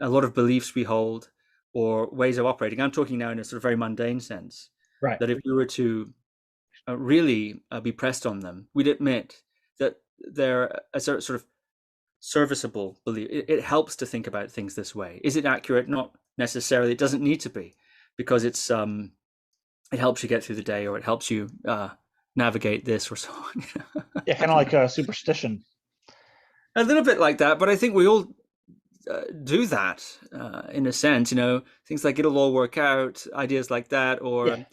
a lot of beliefs we hold or ways of operating. I'm talking now in a sort of very mundane sense. Right. That if we were to really be pressed on them, we'd admit that they're a sort of serviceable belief. It helps to think about things this way. Is it accurate? Not necessarily. It doesn't need to be, because it helps you get through the day, or it helps you navigate this or so on. Kind of like a superstition. A little bit like that, but I think we all do that in a sense. Things like it'll all work out, ideas like that, or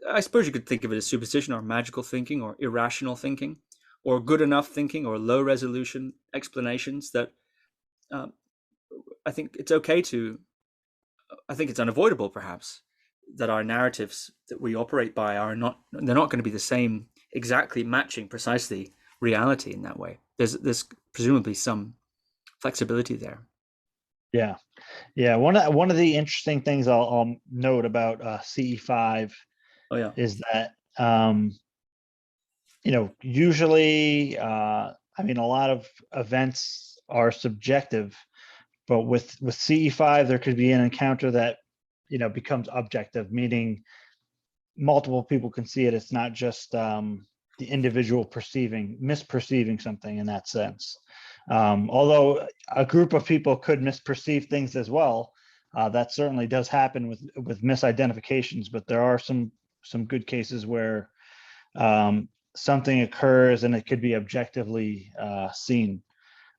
I suppose you could think of it as superstition, or magical thinking, or irrational thinking, or good enough thinking, or low resolution explanations that I think it's okay to. I think it's unavoidable, perhaps, that our narratives that we operate by they're not going to be the same, exactly matching precisely reality in that way. There's presumably some flexibility there. One of the interesting things I'll note about CE5 is that usually a lot of events are subjective, but with CE5 there could be an encounter that becomes objective, meaning multiple people can see it. It's not just the individual misperceiving something in that sense. Although a group of people could misperceive things as well, that certainly does happen with misidentifications. But there are some good cases where something occurs and it could be objectively seen.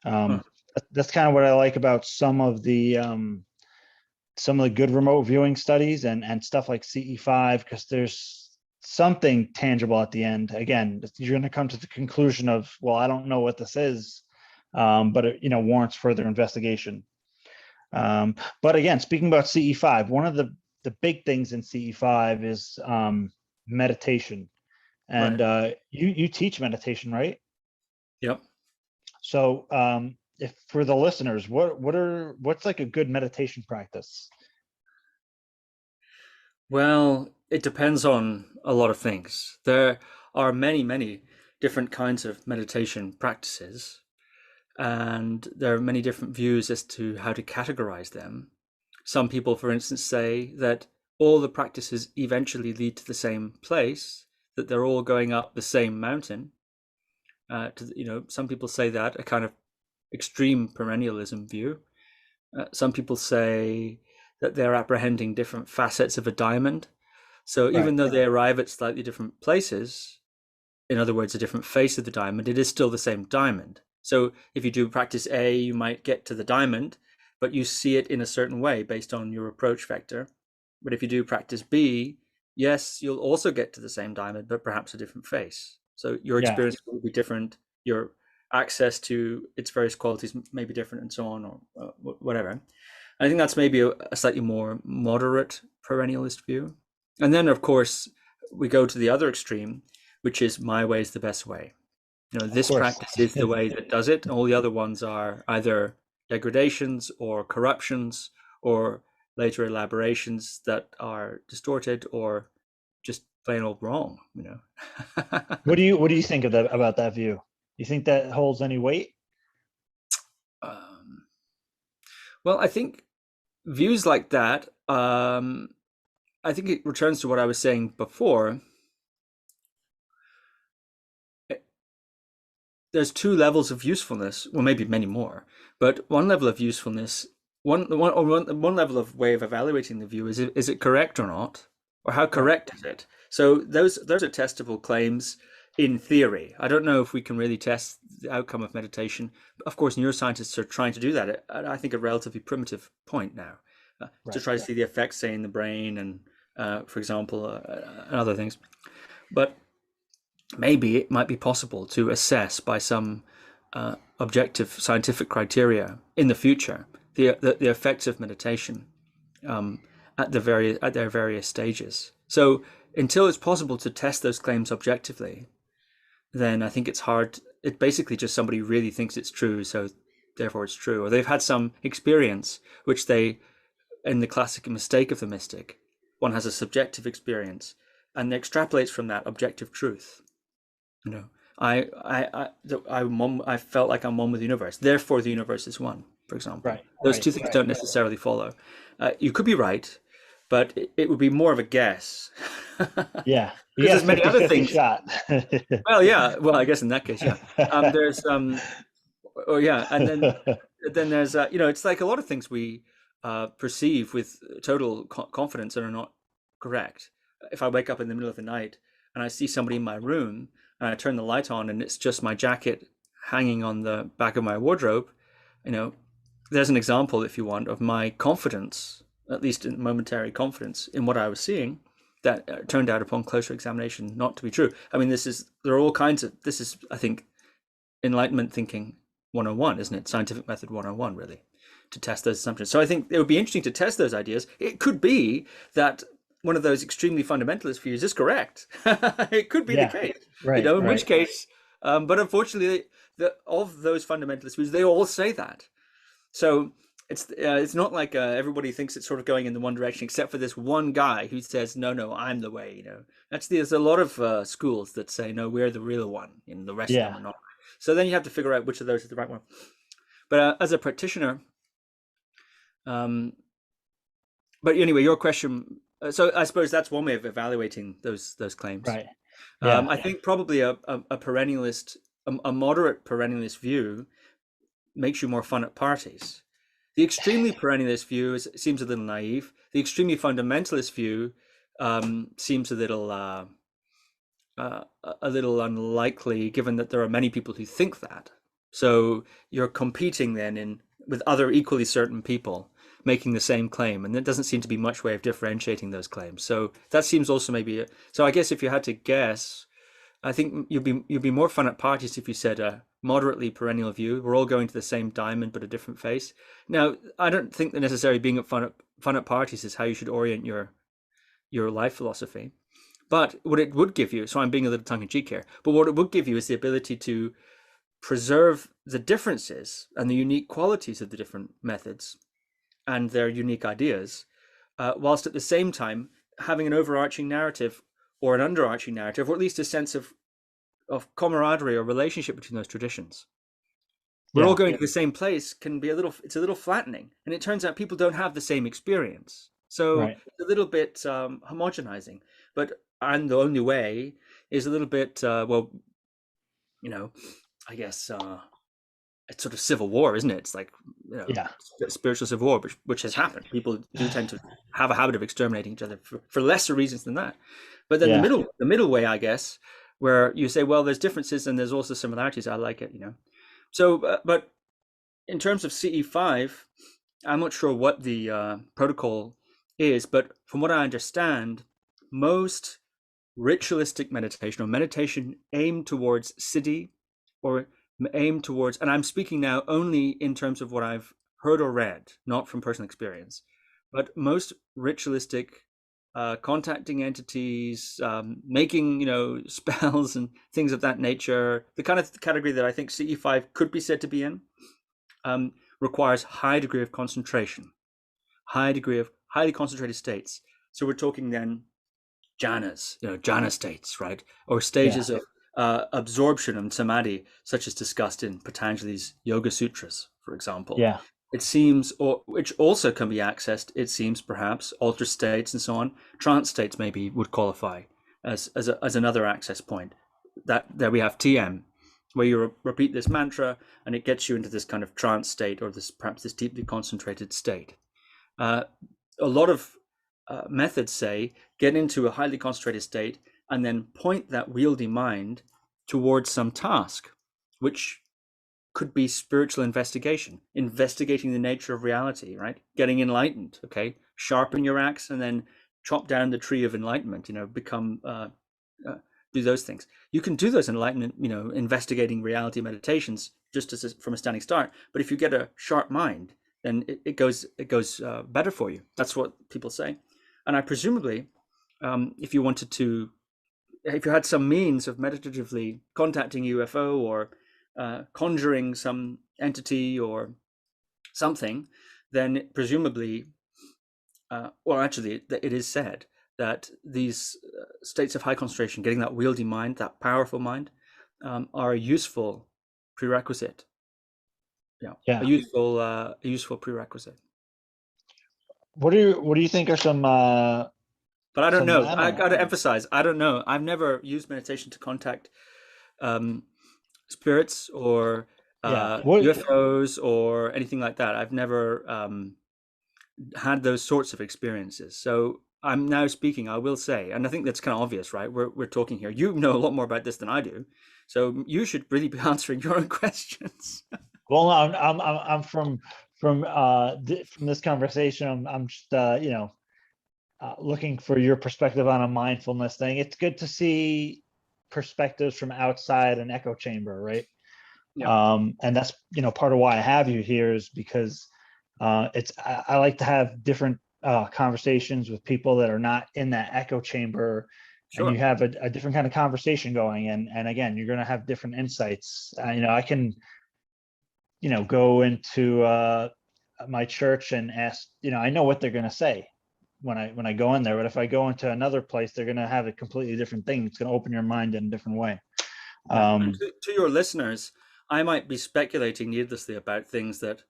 That's kind of what I like about some of the good remote viewing studies and stuff like CE5, because there's something tangible at the end. Again, you're going to come to the conclusion of, well, I don't know what this is, but it warrants further investigation. But again, speaking about CE5, one of the big things in CE5 is meditation, and right. You teach meditation, right? Yep. So if for the listeners, what's like a good meditation practice? Well, it depends on a lot of things. There are many different kinds of meditation practices, and there are many different views as to how to categorize them. Some people, for instance, say that all the practices eventually lead to the same place, that they're all going up the same mountain. Some people say that, a kind of extreme perennialism view. Some people say that they're apprehending different facets of a diamond. So even though they arrive at slightly different places, in other words, a different face of the diamond, it is still the same diamond. So if you do practice A, you might get to the diamond, but you see it in a certain way based on your approach vector. But if you do practice B, yes, you'll also get to the same diamond, but perhaps a different face. So your experience will be different. Your access to its various qualities may be different, and so on, or whatever. I think that's maybe a slightly more moderate perennialist view. And then, of course, we go to the other extreme, which is my way is the best way. This practice is the way that does it. All the other ones are either degradations or corruptions or later elaborations that are distorted or just plain old wrong. What do you think of that, about that view? You think that holds any weight? Well, I think views like that, I think it returns to what I was saying before. There's two levels of usefulness, well, maybe many more, but one level of usefulness, one level of way of evaluating the view is it correct or not, or how correct is it? So those are testable claims in theory. I don't know if we can really test the outcome of meditation. Of course, neuroscientists are trying to do that at I think a relatively primitive point now, to try to see the effects, say, in the brain and, for example, and other things. But maybe it might be possible to assess by some objective scientific criteria in the future the effects of meditation at their various stages. So until it's possible to test those claims objectively, then I think it's hard. It's basically just somebody really thinks it's true, so therefore it's true, or they've had some experience which they, in the classic mistake of the mystic, one has a subjective experience and extrapolates from that objective truth. I felt like I'm one with the universe, therefore the universe is one, for example. Those two things don't necessarily follow. You could be right, but it would be more of a guess. Yeah, because there's many other things. Shot. Well, yeah. Well, I guess in that case, yeah. There's and then there's it's like a lot of things we perceive with total confidence and are not correct. If I wake up in the middle of the night and I see somebody in my room and I turn the light on and it's just my jacket hanging on the back of my wardrobe, there's an example, if you want, of my confidence, at least in momentary confidence in what I was seeing, that turned out upon closer examination not to be true. I mean, this is, I think, Enlightenment thinking 101, isn't it? Scientific method 101, really, to test those assumptions. So I think it would be interesting to test those ideas. It could be that one of those extremely fundamentalist views is correct. It could be the case, in which case, but unfortunately, of those fundamentalist views, they all say that. So it's not like everybody thinks it's sort of going in the one direction, except for this one guy who says, no, I'm the way. There's a lot of schools that say, no, we're the real one, and the rest of them are not. So then you have to figure out which of those is the right one. But as a practitioner, but anyway, your question. So I suppose that's one way of evaluating those claims. Right. Yeah. I think probably a perennialist, a moderate perennialist view makes you more fun at parties. The extremely perennialist view seems a little naive. The extremely fundamentalist view seems a little unlikely, given that there are many people who think that. So you're competing then with other equally certain people making the same claim, and there doesn't seem to be much way of differentiating those claims. So that seems also maybe. So I guess if you had to guess, I think you'd be more fun at parties if you said a moderately perennial view. We're all going to the same diamond but a different face. Now, I don't think that necessarily being fun at parties is how you should orient your life philosophy. But what it would give you, so I'm being a little tongue-in-cheek here, but what it would give you is the ability to preserve the differences and the unique qualities of the different methods and their unique ideas, whilst at the same time having an overarching narrative or an underarching narrative, or at least a sense of camaraderie or relationship between those traditions. We're all going to the same place can be it's a little flattening, and it turns out people don't have the same experience. So it's a little bit homogenizing, and the only way is a little bit, I guess, it's sort of civil war, isn't it? It's like, spiritual civil war, which has happened. People do tend to have a habit of exterminating each other for lesser reasons than that. But then the middle way, I guess, where you say, well, there's differences and there's also similarities. I like it, So, but in terms of CE5, I'm not sure what the protocol is, but from what I understand, most ritualistic meditation or meditation aimed towards Siddhi or aimed towards, and I'm speaking now only in terms of what I've heard or read, not from personal experience, but most ritualistic contacting entities, making, spells and things of that nature, the kind of category that I think CE5 could be said to be in, requires high degree of concentration, high degree of highly concentrated states. So we're talking then jhanas, jhana states, right? Or stages of absorption and samadhi, such as discussed in Patanjali's Yoga Sutras, for example. Yeah. It seems, or which also can be accessed, it seems, perhaps altered states and so on. Trance states maybe would qualify as another access point. That there we have TM, where you repeat this mantra and it gets you into this kind of trance state, or perhaps this deeply concentrated state. A lot of methods say get into a highly concentrated state and then point that wieldy mind towards some task, which could be spiritual investigation, investigating the nature of reality, right? Getting enlightened, okay? Sharpen your axe and then chop down the tree of enlightenment, become, do those things. You can do those enlightenment, investigating reality meditations just from a standing start. But if you get a sharp mind, then it goes better for you. That's what people say. And I presumably, if you had some means of meditatively contacting UFO or conjuring some entity or something, then presumably, or actually it is said that these states of high concentration, getting that wieldy mind, that powerful mind, are a useful prerequisite. A useful prerequisite. What do you think are some but I don't know. I got to emphasize, I don't know. I've never used meditation to contact spirits or UFOs or anything like that. I've never had those sorts of experiences. So I'm now speaking, I will say, and I think that's kind of obvious, right? We're talking here. You know a lot more about this than I do, so you should really be answering your own questions. Well, I'm from this conversation. I'm just looking for your perspective on a mindfulness thing. It's good to see perspectives from outside an echo chamber, right? Yeah. And that's part of why I have you here is because I like to have different conversations with people that are not in that echo chamber. Sure. And you have a different kind of conversation going, and again, you're going to have different insights. I can go into my church and ask, I know what they're going to say when I go in there, but if I go into another place, they're going to have a completely different thing. It's going to open your mind in a different way. To your listeners, I might be speculating needlessly about things that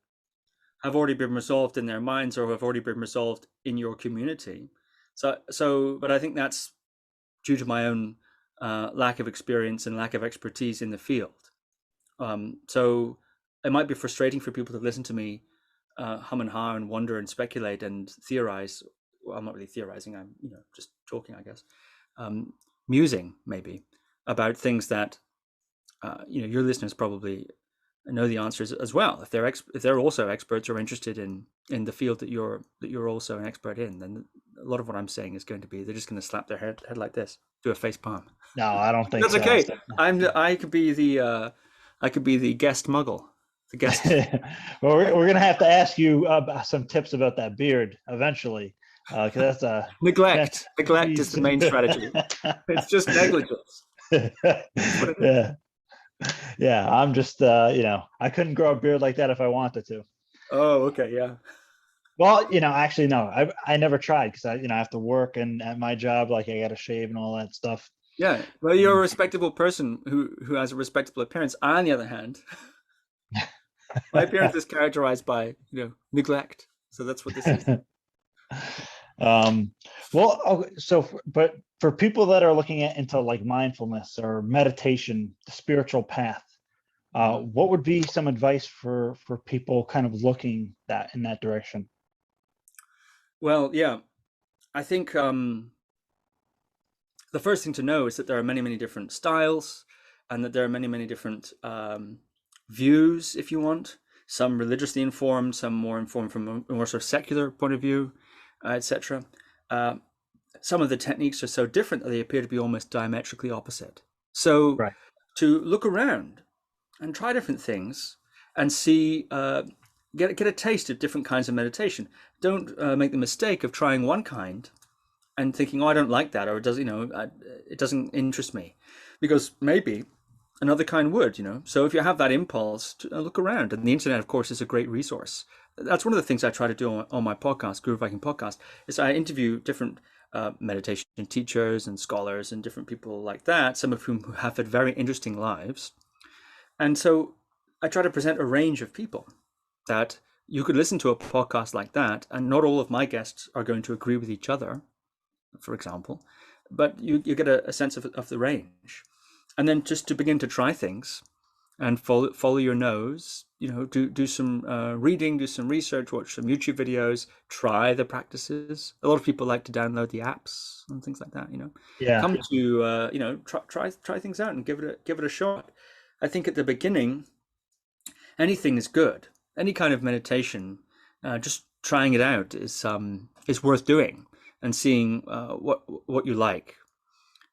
have already been resolved in their minds or have already been resolved in your community. But I think that's due to my own lack of experience and lack of expertise in the field. So it might be frustrating for people to listen to me hum and ha and wonder and speculate and theorize. Well, I'm not really theorizing. I'm just talking, I guess, musing maybe about things that your listeners probably know the answers as well. If they're also experts or interested in the field that you're also an expert in, then a lot of what I'm saying is going to be they're just going to slap their head like this, do a face palm. No, I don't think that's so. Okay. I could be the guest muggle. The guest. Well, we're gonna have to ask you some tips about that beard eventually, because that's a neglect. Neglect is the main strategy. It's just negligence. Yeah. I'm just I couldn't grow a beard like that if I wanted to. Oh, okay, yeah. Well, actually no, I never tried because I have to work, and at my job, like I got to shave and all that stuff. Yeah, well, you're a respectable person who has a respectable appearance. I, on the other hand, my appearance is characterized by neglect. So that's what this is. But for people that are looking into like mindfulness or meditation, the spiritual path, what would be some advice for people kind of looking in that direction? Well, yeah, I think the first thing to know is that there are many, many different styles, and that there are many, many different views, if you want. Some religiously informed, some more informed from a more sort of secular point of view, etc. Some of the techniques are so different that they appear to be almost diametrically opposite. So to look around and try different things and see, get a taste of different kinds of meditation. Don't make the mistake of trying one kind and thinking, oh, I don't like that, or it does, it doesn't interest me, because maybe another kind would, So if you have that impulse, to look around, and the internet, of course, is a great resource. That's one of the things I try to do on my podcast, Guru Viking Podcast, is I interview different meditation teachers and scholars and different people like that, some of whom have had very interesting lives. And so I try to present a range of people that you could listen to a podcast like that, and not all of my guests are going to agree with each other, for example, but you get a sense of the range. And then just to begin to try things and follow your nose, do some reading, do some research, watch some YouTube videos, try the practices. A lot of people like to download the apps and things like that, Yeah. Come to, try things out and give it a shot. I think at the beginning, anything is good. Any kind of meditation, just trying it out is worth doing and seeing what you like.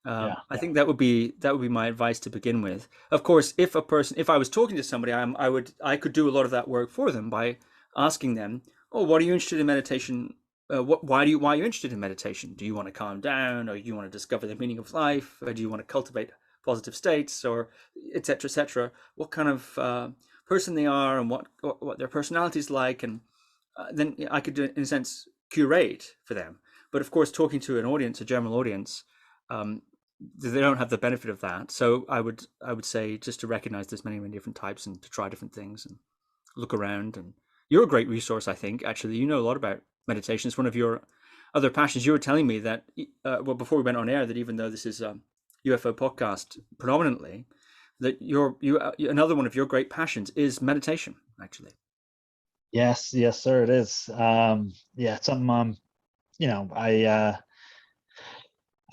I think that would be my advice to begin with. Of course, if I was talking to somebody, I could do a lot of that work for them by asking them, "Oh, what are you interested in meditation? Why are you interested in meditation? Do you want to calm down, or do you want to discover the meaning of life, or do you want to cultivate positive states, or etc. etc. What kind of person they are, and what their personality is like?" And then I could, in a sense, curate for them. But of course, talking to an audience, a general audience, they don't have the benefit of that. So I would say just to recognize there's many different types, and to try different things and look around. And you're a great resource, I think. Actually, you know a lot about meditation. It's one of your other passions. You were telling me that before we went on air, that even though this is a UFO podcast predominantly, that another one of your great passions is meditation, actually. Yes, sir, it is. It's something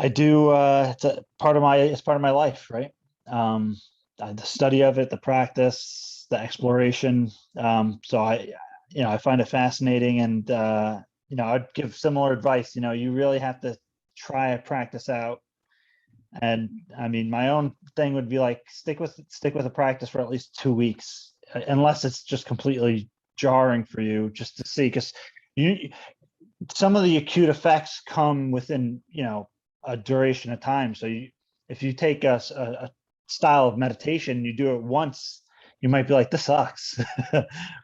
I do. It's part of my life, right? The study of it, the practice, the exploration. So I find it fascinating, and I'd give similar advice. You really have to try a practice out. And I mean, my own thing would be like, stick with a practice for at least 2 weeks, unless it's just completely jarring for you, just to see, because some of the acute effects come within a duration of time. So if you take a style of meditation, you do it once, you might be like, this sucks.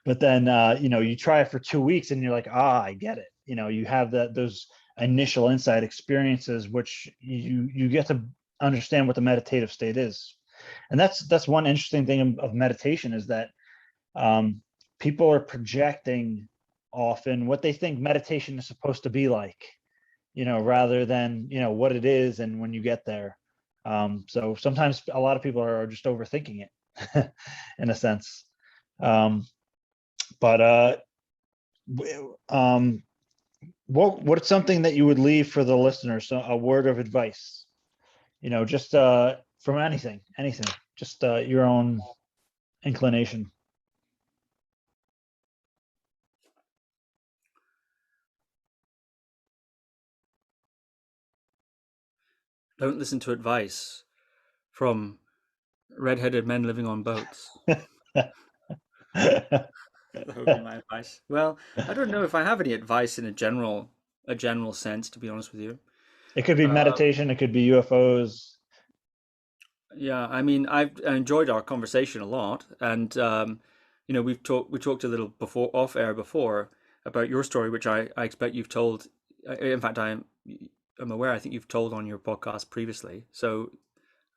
But then you try it for 2 weeks and you're like, I get it. You have those initial insight experiences, which you get to understand what the meditative state is. And that's one interesting thing of meditation, is that people are projecting often what they think meditation is supposed to be like, rather than what it is and when you get there. So sometimes a lot of people are just overthinking it in a sense. What's something that you would leave for the listeners? So a word of advice, just from anything, just your own inclination. Don't listen to advice from red-headed men living on boats. That would be my advice. Well, I don't know if I have any advice in a general sense, to be honest with you. It could be meditation. It could be UFOs. Yeah, I mean, I enjoyed our conversation a lot, and we talked a little off air before about your story, which I expect you've told. In fact, I'm aware. I think you've told on your podcast previously. So,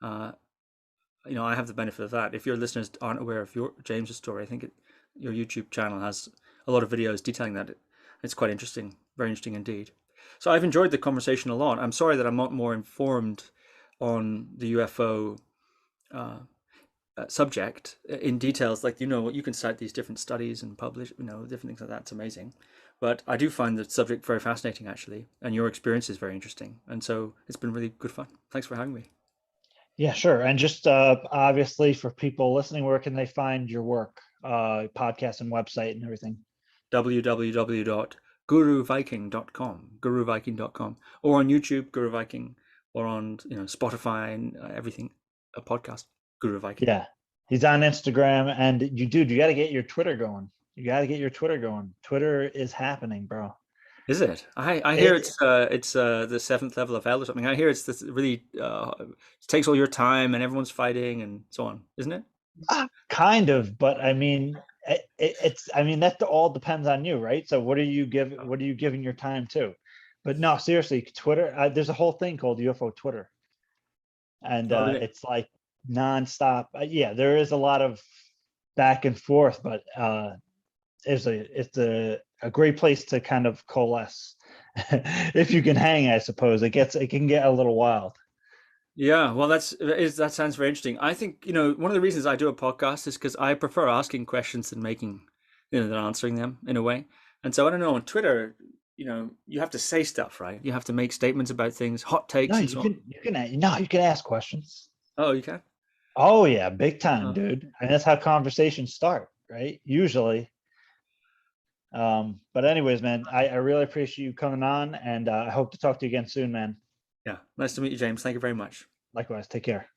I have the benefit of that. If your listeners aren't aware of James's story, I think your YouTube channel has a lot of videos detailing that. It's quite interesting, very interesting indeed. So I've enjoyed the conversation a lot. I'm sorry that I'm not more informed on the UFO subject in details. Like, you can cite these different studies and publish, different things like that. It's amazing. But I do find the subject very fascinating, actually, and your experience is very interesting. And so it's been really good fun. Thanks for having me. Yeah, sure. And just obviously for people listening, where can they find your work, podcast and website and everything? www.guruviking.com, guruviking.com, or on YouTube, Guru Viking, or on Spotify and everything, a podcast, Guru Viking. Yeah, he's on Instagram, and you got to get your Twitter going. Twitter is happening, bro. Is it? I hear It, it's the seventh level of hell or something. I hear it's this really it takes all your time and everyone's fighting and so on, isn't it? kind of, but I mean, it's I mean that all depends on you, right? So Oh, what are you giving your time to? But no, seriously, Twitter. There's a whole thing called UFO Twitter, and oh, really? it's like nonstop. Yeah, there is a lot of back and forth, but it's a great place to kind of coalesce if you can hang, I suppose. It can get a little wild. Yeah, well, that sounds very interesting. I think, one of the reasons I do a podcast is because I prefer asking questions than than answering them in a way. And so I don't know, on Twitter, you have to say stuff, right? You have to make statements about things, hot No, takes and so on. you can ask questions. Oh, you can? Oh yeah, big time, Oh, dude. And that's how conversations start, right? Usually. But anyways, man, I really appreciate you coming on, and I hope to talk to you again soon, man. yeah. Nice to meet you, James. Thank you very much. Likewise, take care.